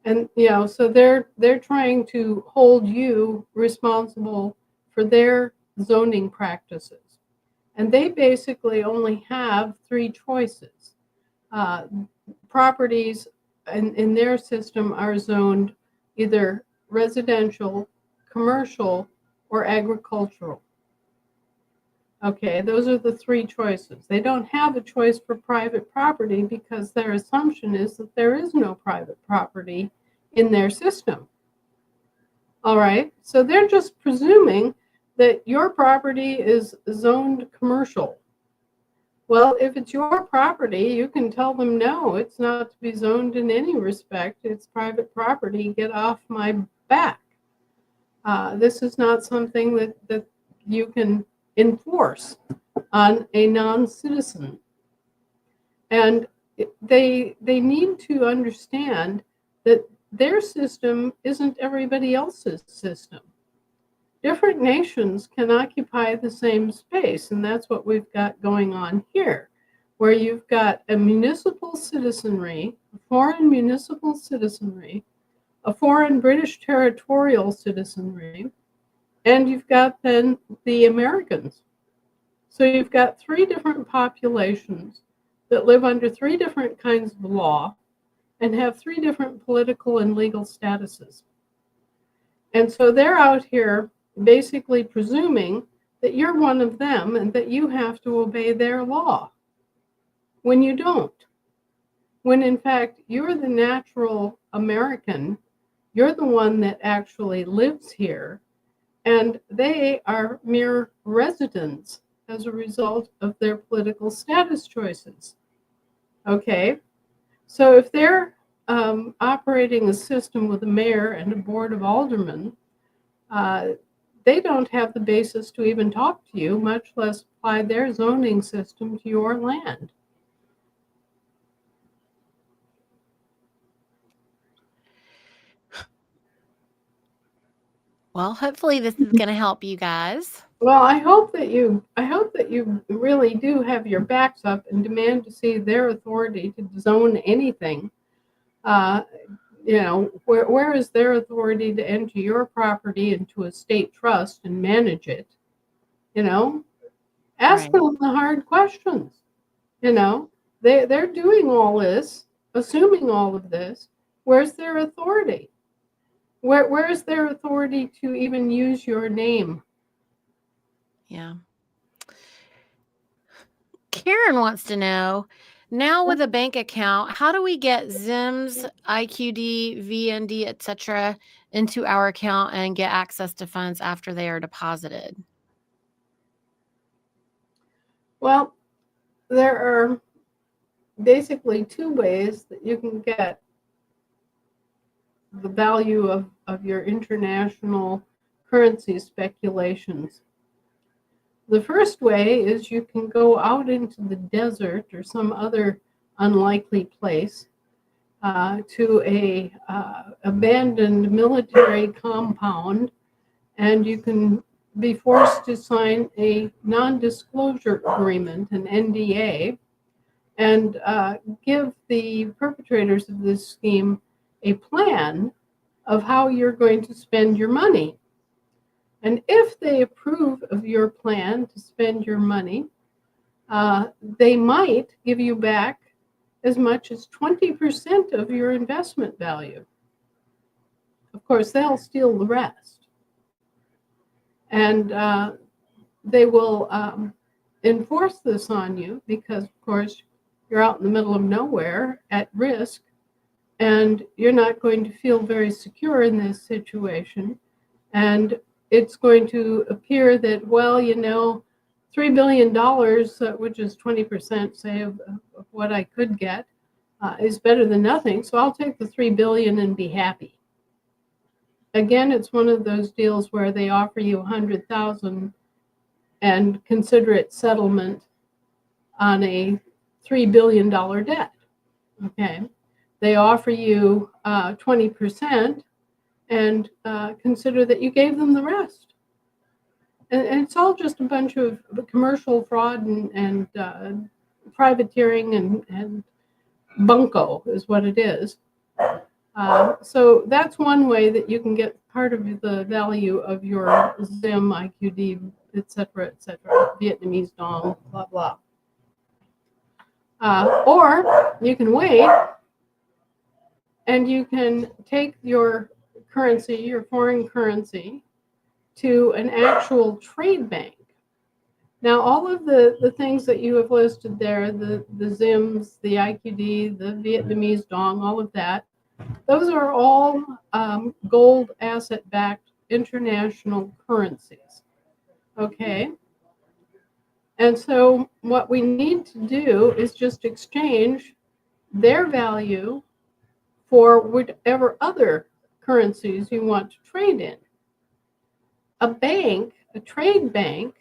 B: And, so they're trying to hold you responsible for their zoning practices. And they basically only have 3 choices. Properties in their system are zoned either residential, commercial, or agricultural. Okay, those are the 3 choices. They don't have a choice for private property because their assumption is that there is no private property in their system. All right, so they're just presuming that your property is zoned commercial. Well, if it's your property, you can tell them, no, it's not to be zoned in any respect. It's private property. Get off my back. This is not something that you can enforce on a non-citizen. And they need to understand that their system isn't everybody else's system. Different nations can occupy the same space, and that's what we've got going on here, where you've got a municipal citizenry, a foreign municipal citizenry, a foreign British territorial citizenry, and you've got then the Americans. So you've got three different populations that live under three different kinds of law and have three different political and legal statuses. And so they're out here basically presuming that you're one of them and that you have to obey their law when you don't. When in fact, you're the natural American, you're the one that actually lives here, and they are mere residents as a result of their political status choices. Okay, so if they're operating a system with a mayor and a board of aldermen, they don't have the basis to even talk to you, much less apply their zoning system to your land.
A: Well, hopefully this is going to help you guys.
B: Well, I hope that you really do have your backs up and demand to see their authority to zone anything. Where is their authority to enter your property into a state trust and manage it? Ask them the hard questions. They're doing all this, assuming all of this. Where's their authority? Where is their authority to even use your name?
A: Yeah. Karen wants to know, now with a bank account, how do we get ZIMS, IQD, VND, etc. into our account and get access to funds after they are deposited?
B: Well, there are basically two ways that you can get the value of your international currency speculations. The first way is you can go out into the desert or some other unlikely place to a abandoned military compound, and you can be forced to sign a non-disclosure agreement, an NDA, and give the perpetrators of this scheme a plan of how you're going to spend your money. And if they approve of your plan to spend your money, they might give you back as much as 20% of your investment value. Of course, they'll steal the rest. And they will enforce this on you because, of course, you're out in the middle of nowhere at risk, and you're not going to feel very secure in this situation. And it's going to appear that, well, $3 billion, which is 20%, say, of what I could get, is better than nothing. So I'll take the $3 billion and be happy. Again, it's one of those deals where they offer you $100,000 and consider it settlement on a $3 billion debt. Okay, they offer you 20%. And consider that you gave them the rest. And it's all just a bunch of commercial fraud and privateering and bunco is what it is. So that's one way that you can get part of the value of your ZIM, IQD, etc., Vietnamese dong, blah, blah. Or you can wait and you can take your currency, your foreign currency, to an actual trade bank. Now, all of the things that you have listed there, the ZIMs, the IQD, the Vietnamese dong, all of that, those are all gold asset-backed international currencies. Okay. And so what we need to do is just exchange their value for whatever other currencies you want to trade in. A bank, a trade bank,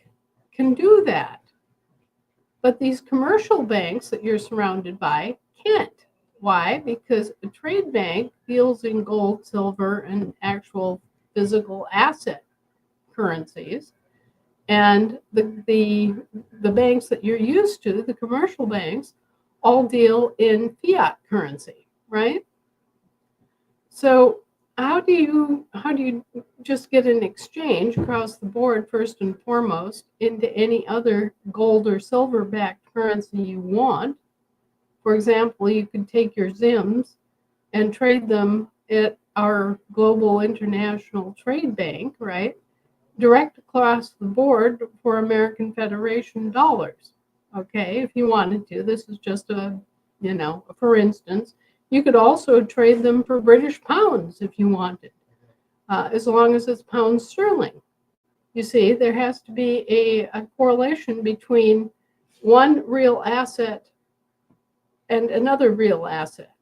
B: can do that. But these commercial banks that you're surrounded by can't. Why? Because a trade bank deals in gold, silver, and actual physical asset currencies. And the banks that you're used to, the commercial banks, all deal in fiat currency, right? So how do you just get an exchange across the board first and foremost into any other gold or silver backed currency you want? For example, you could take your ZIMs and trade them at our global international trade bank, right? Direct across the board for American Federation dollars. Okay, if you wanted to. This is just for instance. You could also trade them for British pounds if you wanted, as long as it's pound sterling. You see, there has to be a correlation between one real asset and another real asset.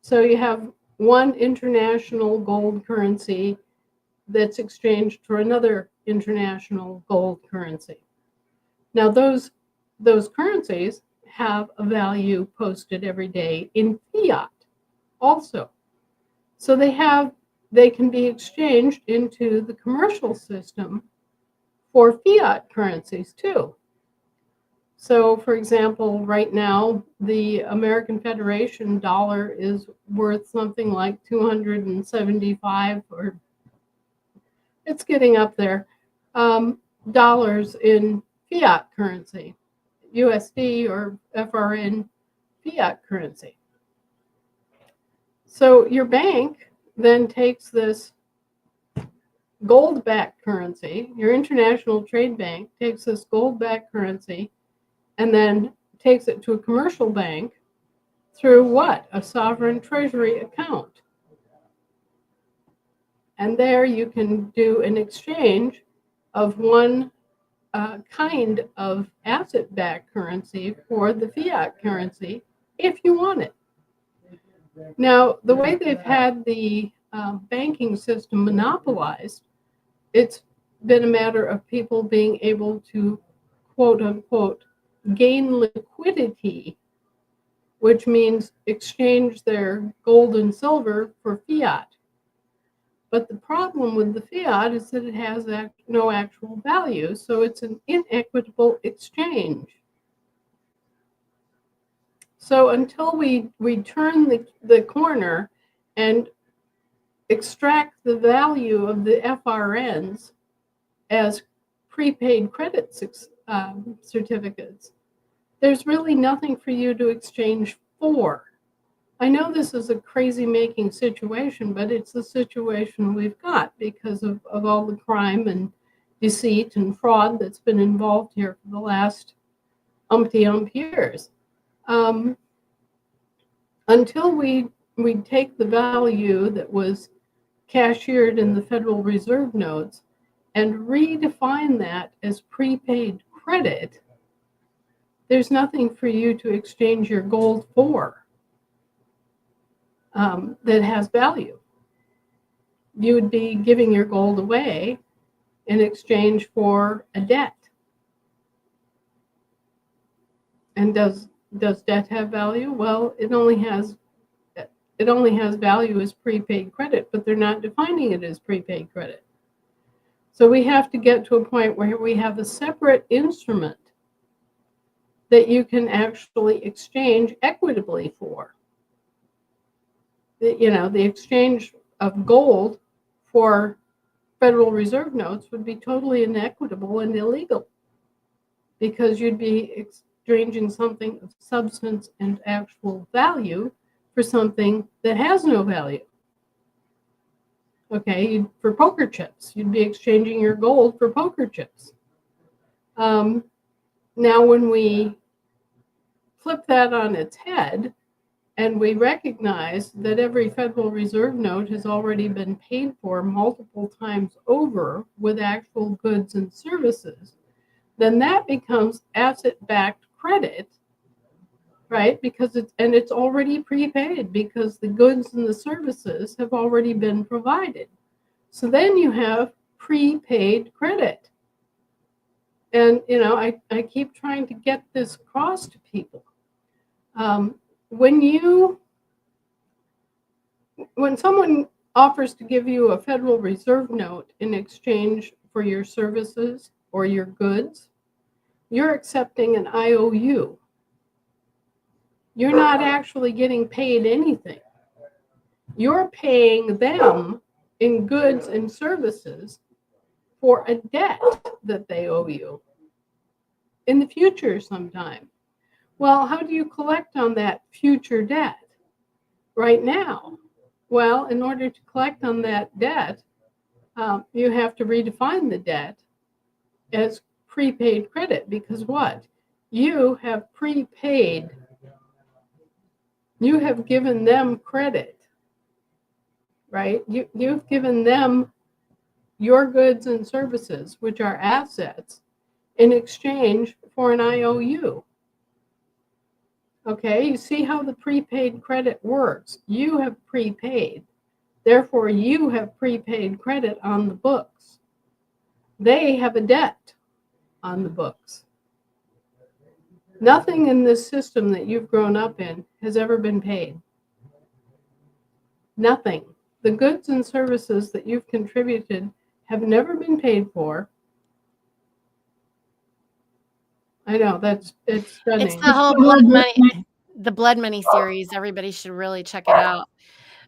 B: So you have one international gold currency that's exchanged for another international gold currency. Now, those currencies have a value posted every day in fiat also. So they can be exchanged into the commercial system for fiat currencies too. So, for example, right now, the American Federation dollar is worth something like 275, or it's getting up there, dollars in fiat currency, USD or FRN fiat currency. So your bank then takes this gold-backed currency, your international trade bank takes this gold-backed currency and then takes it to a commercial bank through what? A sovereign treasury account. And there you can do an exchange of one kind of asset-backed currency for the fiat currency if you want it. Now, the way they've had the banking system monopolized, it's been a matter of people being able to, quote unquote, gain liquidity, which means exchange their gold and silver for fiat. But the problem with the fiat is that it has no actual value, so it's an inequitable exchange. So until we turn the corner and extract the value of the FRNs as prepaid credit certificates, there's really nothing for you to exchange for. I know this is a crazy making situation, but it's the situation we've got because of all the crime and deceit and fraud that's been involved here for the last umpty-ump years. Until we take the value that was cashiered in the Federal Reserve notes and redefine that as prepaid credit, there's nothing for you to exchange your gold for that has value. You would be giving your gold away in exchange for a debt. And does debt have value? Well, it only has value as prepaid credit, but they're not defining it as prepaid credit. So we have to get to a point where we have a separate instrument that you can actually exchange equitably for. The exchange of gold for Federal Reserve notes would be totally inequitable and illegal because you'd be exchanging something of substance and actual value for something that has no value. Okay, for poker chips, you'd be exchanging your gold for poker chips. Now, when we flip that on its head And we recognize that every Federal Reserve note has already been paid for multiple times over with actual goods and services, then that becomes asset-backed credit, right? Because it's already prepaid because the goods and the services have already been provided. So then you have prepaid credit. And, I keep trying to get this across to people. When someone offers to give you a Federal Reserve note in exchange for your services or your goods, you're accepting an IOU. You're not actually getting paid anything. You're paying them in goods and services for a debt that they owe you in the future sometime. Well, how do you collect on that future debt right now? Well, in order to collect on that debt, you have to redefine the debt as prepaid credit, because what? You have prepaid. You have given them credit, right? You've given them your goods and services, which are assets, in exchange for an IOU. Okay, you see how the prepaid credit works. You have prepaid. Therefore, you have prepaid credit on the books. They have a debt on the books. Nothing in this system that you've grown up in has ever been paid. Nothing. The goods and services that you've contributed have never been paid for. I know, it's stunning.
A: It's the whole blood money, the blood money series. Everybody should really check it out.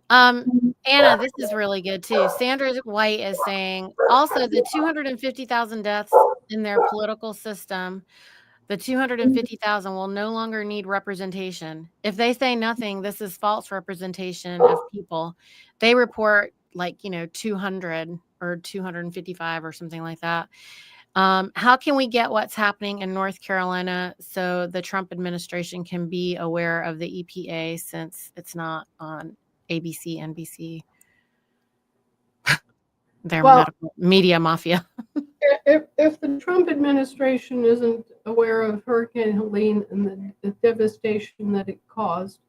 A: Anna, this is really good too. Sandra White is saying also the 250,000 deaths in their political system, the 250,000 will no longer need representation. If they say nothing, this is false representation of people. They report 200 or 255 or something like that. How can we get what's happening in North Carolina so the Trump administration can be aware of the EPA since it's not on ABC, NBC? Their medical media mafia.
B: If the Trump administration isn't aware of Hurricane Helene and the devastation that it caused,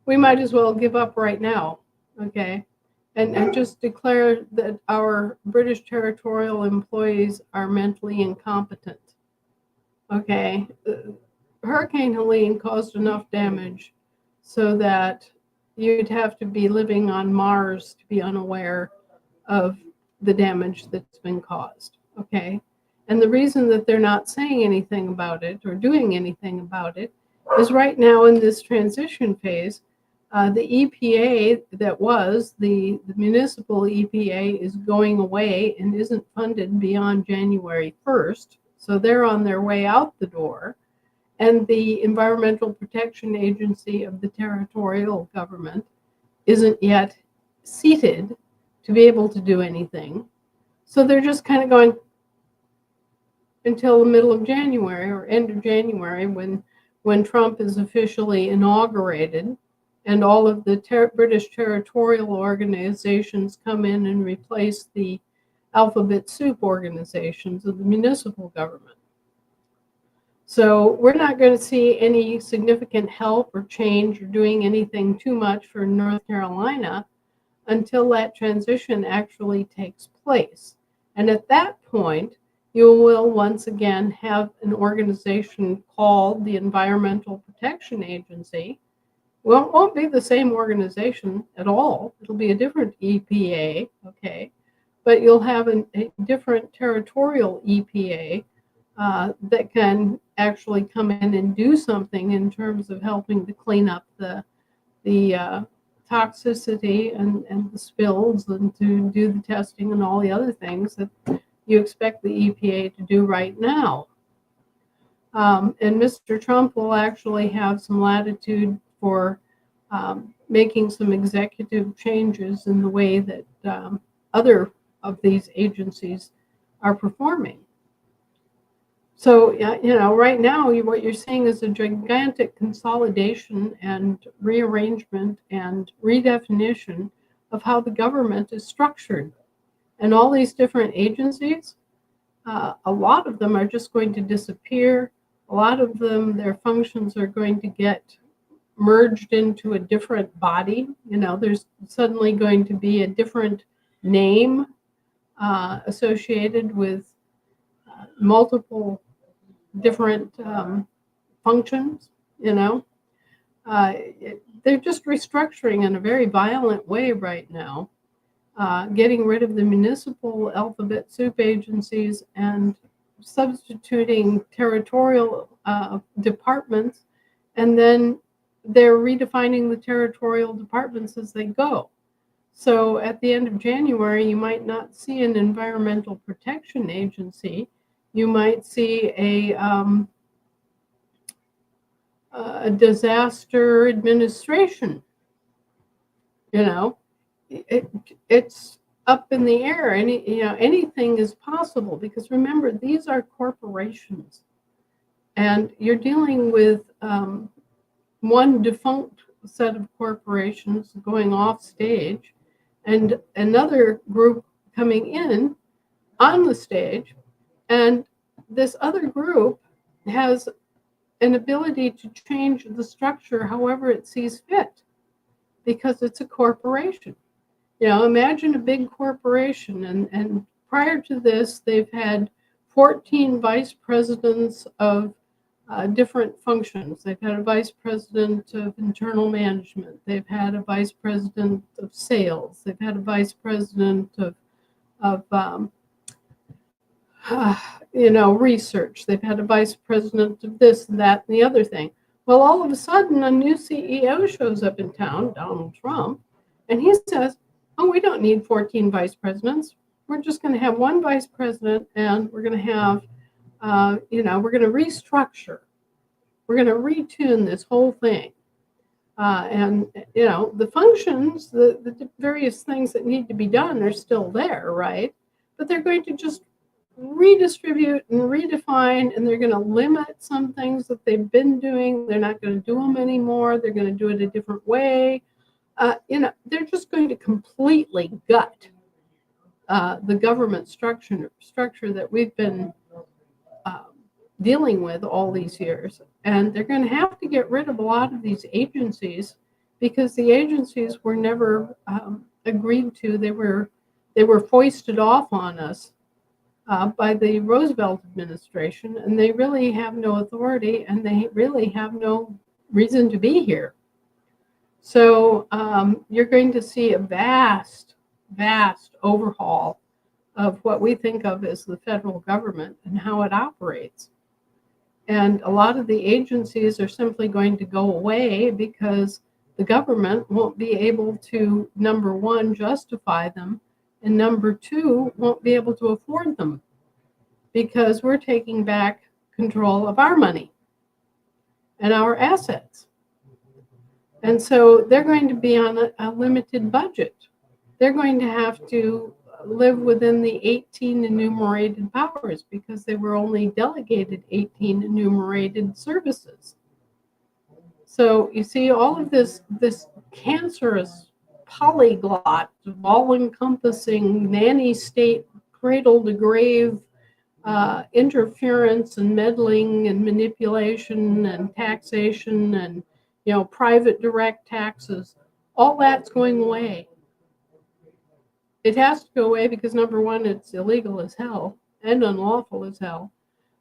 B: we might as well give up right now, okay? And just declare that our British territorial employees are mentally incompetent, okay? Hurricane Helene caused enough damage so that you'd have to be living on Mars to be unaware of the damage that's been caused, okay? And the reason that they're not saying anything about it or doing anything about it is right now in this transition phase, the EPA that was the municipal EPA is going away and isn't funded beyond January 1st. So they're on their way out the door. And the Environmental Protection Agency of the territorial government isn't yet seated to be able to do anything. So they're just kind of going until the middle of January or end of January when Trump is officially inaugurated and all of the British territorial organizations come in and replace the alphabet soup organizations of the municipal government. So we're not going to see any significant help or change or doing anything too much for North Carolina until that transition actually takes place. And at that point, you will once again have an organization called the Environmental Protection Agency. Well, it won't be the same organization at all. It'll be a different EPA, okay? But you'll have a different territorial EPA that can actually come in and do something in terms of helping to clean up the toxicity and the spills and to do the testing and all the other things that you expect the EPA to do right now. And Mr. Trump will actually have some latitude for making some executive changes in the way that other of these agencies are performing. So, you know, right now, what you're seeing is a gigantic consolidation and rearrangement and redefinition of how the government is structured. And all these different agencies, a lot of them are just going to disappear. A lot of them, their functions are going to get merged into a different body. You know, there's suddenly going to be a different name associated with multiple different functions, you know. They're just restructuring in a very violent way right now, getting rid of the municipal alphabet soup agencies and substituting territorial departments, and then they're redefining the territorial departments as they go. So at the end of January, you might not see an environmental protection agency. You might see a disaster administration. You know, it's up in the air. Anything is possible, because remember, these are corporations, and you're dealing with one defunct set of corporations going off stage, and another group coming in on the stage, and this other group has an ability to change the structure however it sees fit, because it's a corporation. You know, imagine a big corporation, and prior to this, they've had 14 vice presidents of different functions. They've had a vice president of internal management. They've had a vice president of sales. They've had a vice president of research. They've had a vice president of this and that and the other thing. Well, all of a sudden, a new CEO shows up in town, Donald Trump, and he says, oh, we don't need 14 vice presidents. We're just going to have one vice president, and we're going to have, we're going to restructure. We're going to retune this whole thing. The functions, the various things that need to be done are still there, right? But they're going to just redistribute and redefine, and they're going to limit some things that they've been doing. They're not going to do them anymore. They're going to do it a different way. They're just going to completely gut the government structure that we've been dealing with all these years. And they're going to have to get rid of a lot of these agencies, because the agencies were never agreed to. They were foisted off on us by the Roosevelt administration, and they really have no authority, and they really have no reason to be here. So you're going to see a vast overhaul of what we think of as the federal government and how it operates. And a lot of the agencies are simply going to go away, because the government won't be able to, number one, justify them, and number two, won't be able to afford them, because we're taking back control of our money and our assets. And so they're going to be on a limited budget. They're going to have to live within the 18 enumerated powers, because they were only delegated 18 enumerated services. So you see all of this cancerous polyglot, all-encompassing nanny state, cradle to grave interference and meddling and manipulation and taxation and private direct taxes. All that's going away. It has to go away because, number one, it's illegal as hell and unlawful as hell.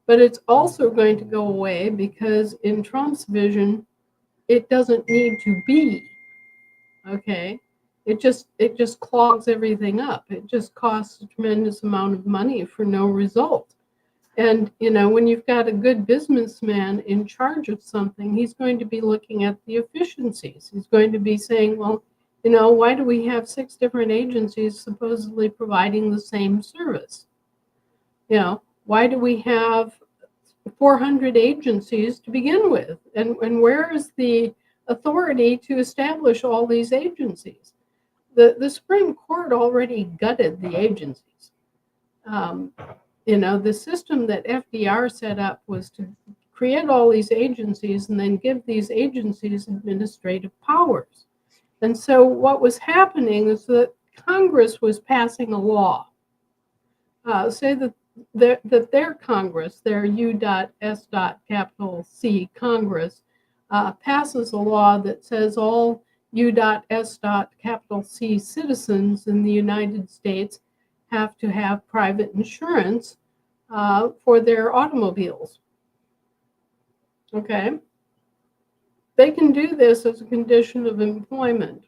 B: But it's also going to go away because in Trump's vision, it doesn't need to be. Okay? It just clogs everything up. It just costs a tremendous amount of money for no result. And, when you've got a good businessman in charge of something, he's going to be looking at the efficiencies. He's going to be saying, well, why do we have 6 different agencies supposedly providing the same service? Why do we have 400 agencies to begin with? And where is the authority to establish all these agencies? The Supreme Court already gutted the agencies. The system that FDR set up was to create all these agencies and then give these agencies administrative powers. And so what was happening is that Congress was passing a law. Say that their Congress, their U.S. capital C Congress, passes a law that says all U.S. capital C citizens in the United States have to have private insurance for their automobiles. Okay? They can do this as a condition of employment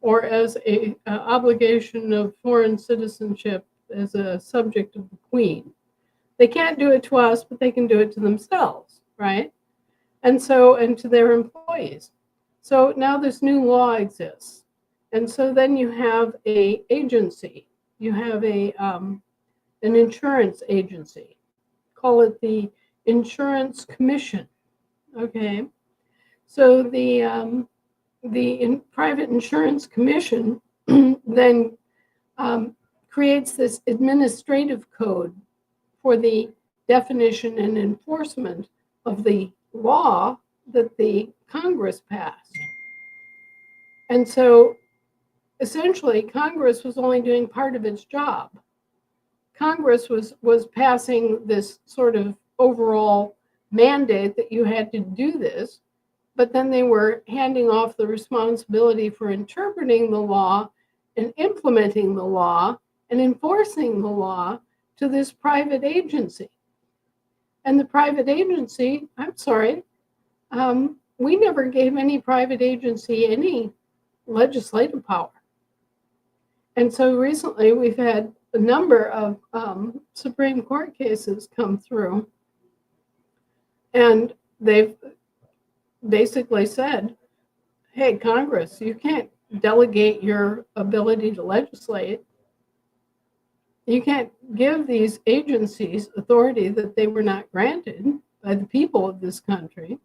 B: or as a obligation of foreign citizenship as a subject of the Queen. They can't do it to us, but they can do it to themselves, right? And to their employees. So now this new law exists. And so then you have an agency. You have an insurance agency. Call it the Insurance Commission. Okay. So the Private Insurance Commission then creates this administrative code for the definition and enforcement of the law that the Congress passed. And so essentially Congress was only doing part of its job. Congress was passing this sort of overall mandate that you had to do this, but then they were handing off the responsibility for interpreting the law and implementing the law and enforcing the law to this private agency. And the private agency, I'm sorry, we never gave any private agency any legislative power. And so recently we've had a number of Supreme Court cases come through, and they've basically said, hey, Congress, you can't delegate your ability to legislate. You can't give these agencies authority that they were not granted by the people of this country.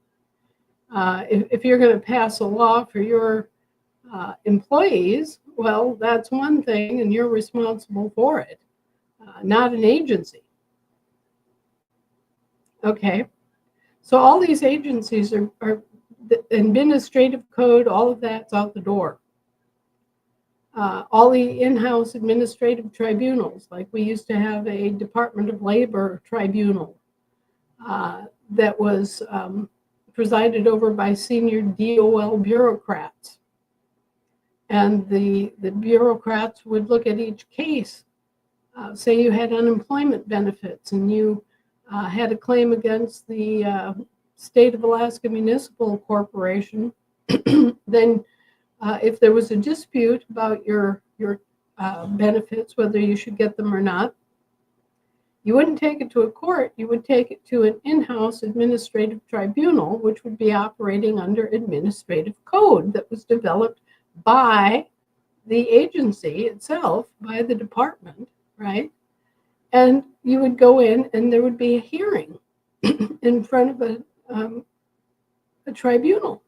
B: If you're going to pass a law for your employees, well, that's one thing, and you're responsible for it, not an agency. Okay, so all these agencies are the administrative code, all of that's out the door. All the in-house administrative tribunals, like we used to have a Department of Labor tribunal that was presided over by senior DOL bureaucrats. And the bureaucrats would look at each case. Say you had unemployment benefits and you had a claim against the State of Alaska Municipal Corporation, then if there was a dispute about your benefits, whether you should get them or not, you wouldn't take it to a court. You would take it to an in-house administrative tribunal, which would be operating under administrative code that was developed by the agency itself, by the department, right? And you would go in and there would be a hearing in front of a tribunal.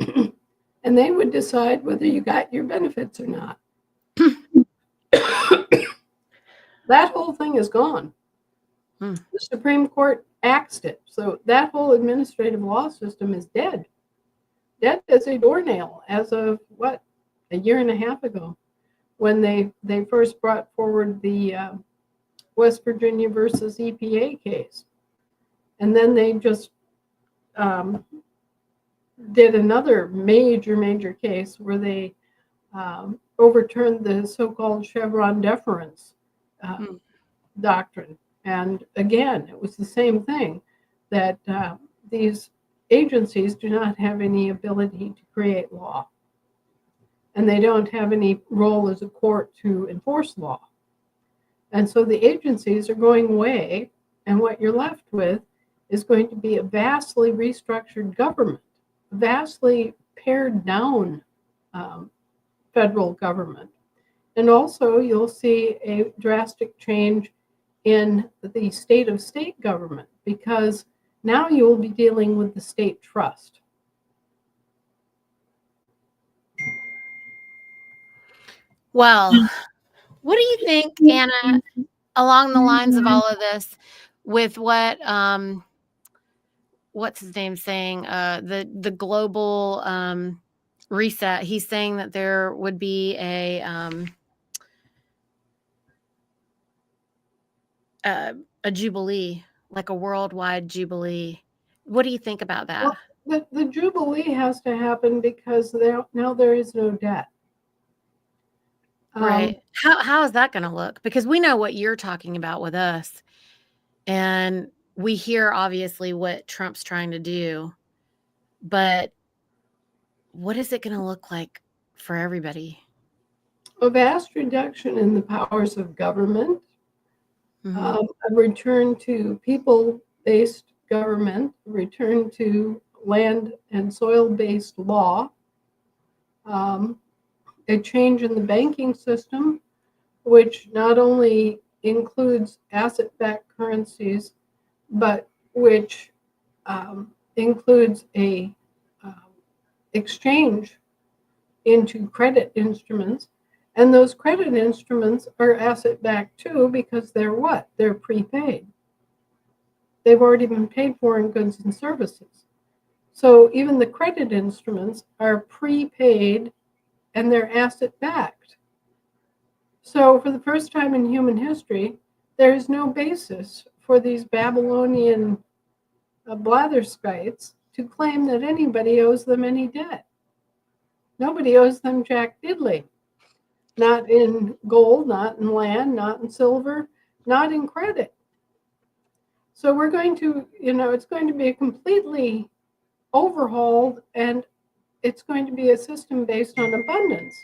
B: And they would decide whether you got your benefits or not. That whole thing is gone. The Supreme Court axed it. So that whole administrative law system is dead. Dead as a doornail as of, what, a year and a half ago, when they first brought forward the West Virginia versus EPA case. And then they just did another major case where they overturned the so-called Chevron deference doctrine. And again, it was the same thing, that these agencies do not have any ability to create law. And they don't have any role as a court to enforce law. And so the agencies are going away, and what you're left with is going to be a vastly restructured government, vastly pared down federal government. And also you'll see a drastic change in the state of state government, because now you will be dealing with the state trust.
A: Well, what do you think, Anna, along the lines of all of this, with what what's his name saying, the global reset, he's saying that there would be a jubilee, like a worldwide jubilee. What do you think about that?
B: Well, the jubilee has to happen because now there is no debt.
A: Right. How is that going to look? Because we know what you're talking about with us, and we hear obviously what Trump's trying to do, but what is it going to look like for everybody?
B: A vast reduction in the powers of government,
A: Mhm.
B: a return to people-based government, a return to land and soil-based law, a change in the banking system, which not only includes asset-backed currencies, but which includes a exchange into credit instruments. And those credit instruments are asset-backed too, because they're what? They're prepaid. They've already been paid for in goods and services. So even the credit instruments are prepaid and they're asset-backed. So for the first time in human history, there is no basis for these Babylonian blatherskites to claim that anybody owes them any debt. Nobody owes them jack diddly. Not in gold, not in land, not in silver, not in credit. So we're going to, it's going to be a completely overhauled, and it's going to be a system based on abundance,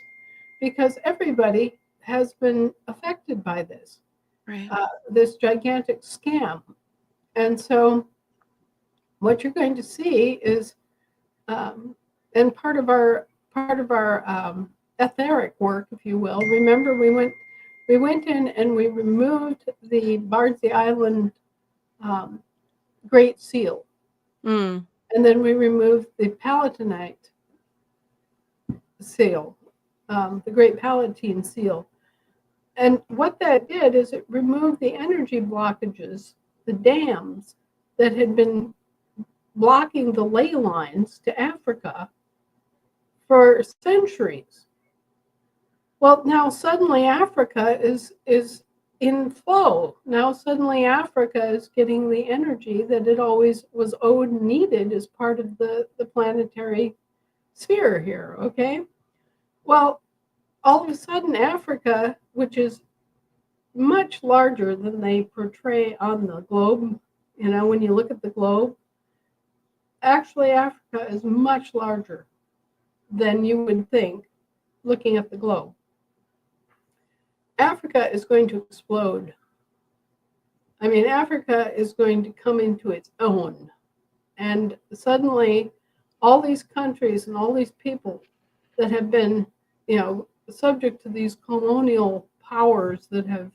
B: because everybody has been affected by this,
A: Right.
B: This gigantic scam. And so what you're going to see is, and part of our etheric work, if you will. Remember, we went in and we removed the Bardsey Island Great Seal,
A: Mm.
B: and then we removed the Palatinate seal, the Great Palatine seal. And what that did is it removed the energy blockages, the dams that had been blocking the ley lines to Africa for centuries. Well, now suddenly Africa is in flow. Now suddenly Africa is getting the energy that it always was owed and needed as part of the planetary sphere here, okay? Well, all of a sudden Africa, which is much larger than they portray on the globe, when you look at the globe, actually Africa is much larger than you would think looking at the globe. Africa is going to explode. I mean, Africa is going to come into its own. And suddenly, all these countries and all these people that have been, subject to these colonial powers that have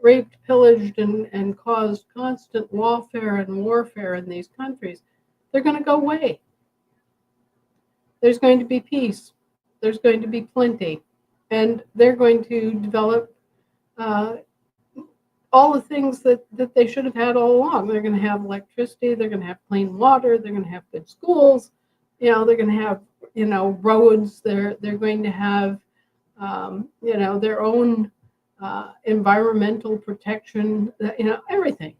B: raped, pillaged, and caused constant lawfare and warfare in these countries, they're going to go away. There's going to be peace. There's going to be plenty. And they're going to develop all the things that they should have had all along. They're going to have electricity. They're going to have clean water. They're going to have good schools. They're going to have, roads. They're going to have, their own environmental protection, everything.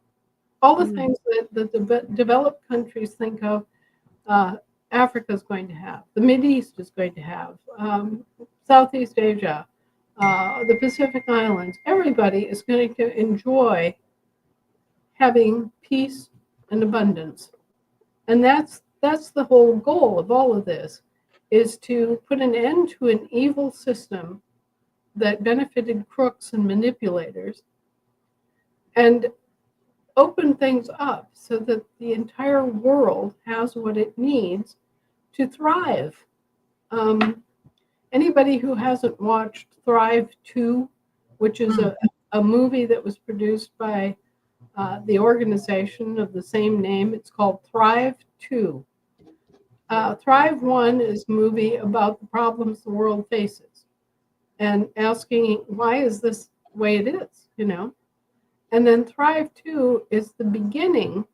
B: All the things that the developed countries think of, Africa is going to have. The Mideast is going to have. Southeast Asia, the Pacific Islands, everybody is going to enjoy having peace and abundance. And that's the whole goal of all of this, is to put an end to an evil system that benefited crooks and manipulators, and open things up so that the entire world has what it needs to thrive. Anybody who hasn't watched Thrive 2, which is a movie that was produced by the organization of the same name, it's called Thrive 2. Thrive 1 is a movie about the problems the world faces and asking, why is this the way it is, And then Thrive 2 is the beginning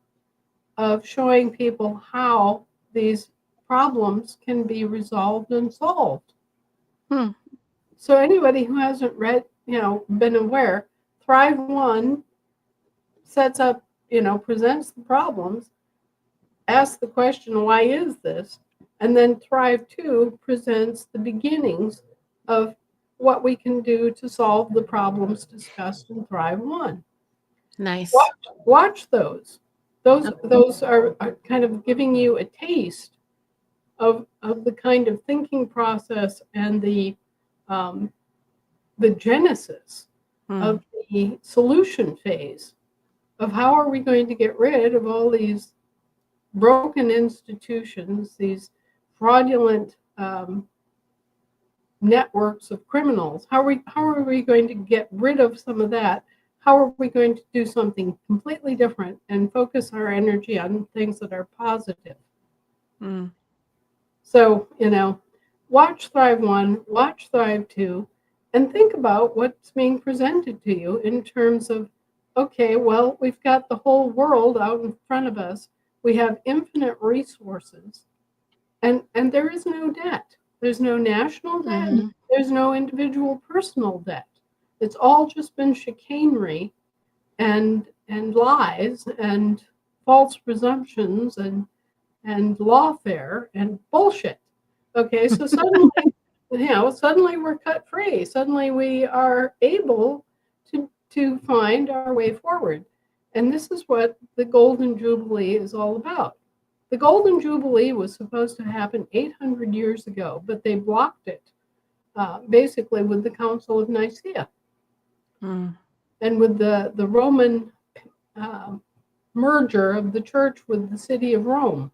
B: of showing people how these problems can be resolved and solved. So anybody who hasn't read, been aware, Thrive 1 sets up, presents the problems, asks the question, why is this? And then Thrive 2 presents the beginnings of what we can do to solve the problems discussed in Thrive 1.
A: Nice.
B: Watch those. Those are kind of giving you a taste of the kind of thinking process and the genesis of the solution phase of how are we going to get rid of all these broken institutions, these fraudulent networks of criminals. How are we going to get rid of some of that? How are we going to do something completely different and focus our energy on things that are positive? So, watch Thrive 1, watch Thrive 2, and think about what's being presented to you in terms of, okay, well, we've got the whole world out in front of us. We have infinite resources, and there is no debt. There's no national debt. There's no individual personal debt. It's all just been chicanery and lies and false presumptions and lawfare and bullshit. Okay, so suddenly, suddenly we're cut free. Suddenly we are able to find our way forward. And this is what the Golden Jubilee is all about. The Golden Jubilee was supposed to happen 800 years ago, but they blocked it, basically with the Council of Nicaea. And with the Roman merger of the church with the city of Rome.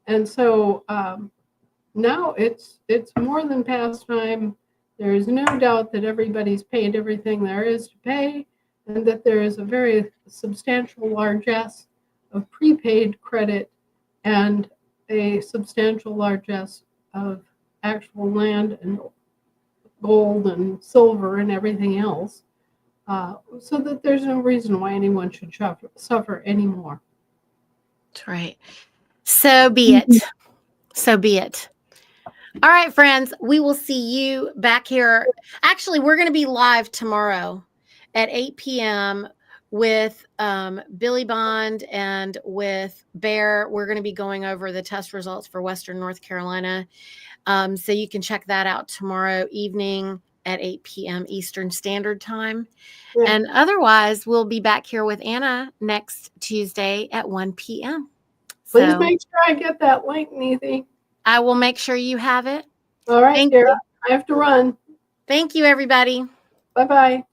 B: And so now it's more than past time. There is no doubt that everybody's paid everything there is to pay, and that there is a very substantial largesse of prepaid credit and a substantial largesse of actual land and gold and silver and everything else, so that there's no reason why anyone should suffer anymore.
A: That's right. So be it. So be it. All right, friends, we will see you back here. Actually, we're going to be live tomorrow at 8 p.m. with Billy Bond and with Bear. We're going to be going over the test results for Western North Carolina. So you can check that out tomorrow evening at 8 p.m. Eastern Standard Time. Yeah. And otherwise, we'll be back here with Anna next Tuesday at 1 p.m.
B: Please make sure I get that link, Niti.
A: I will make sure you have it.
B: All right, Kara, I have to run.
A: Thank you, everybody.
B: Bye-bye.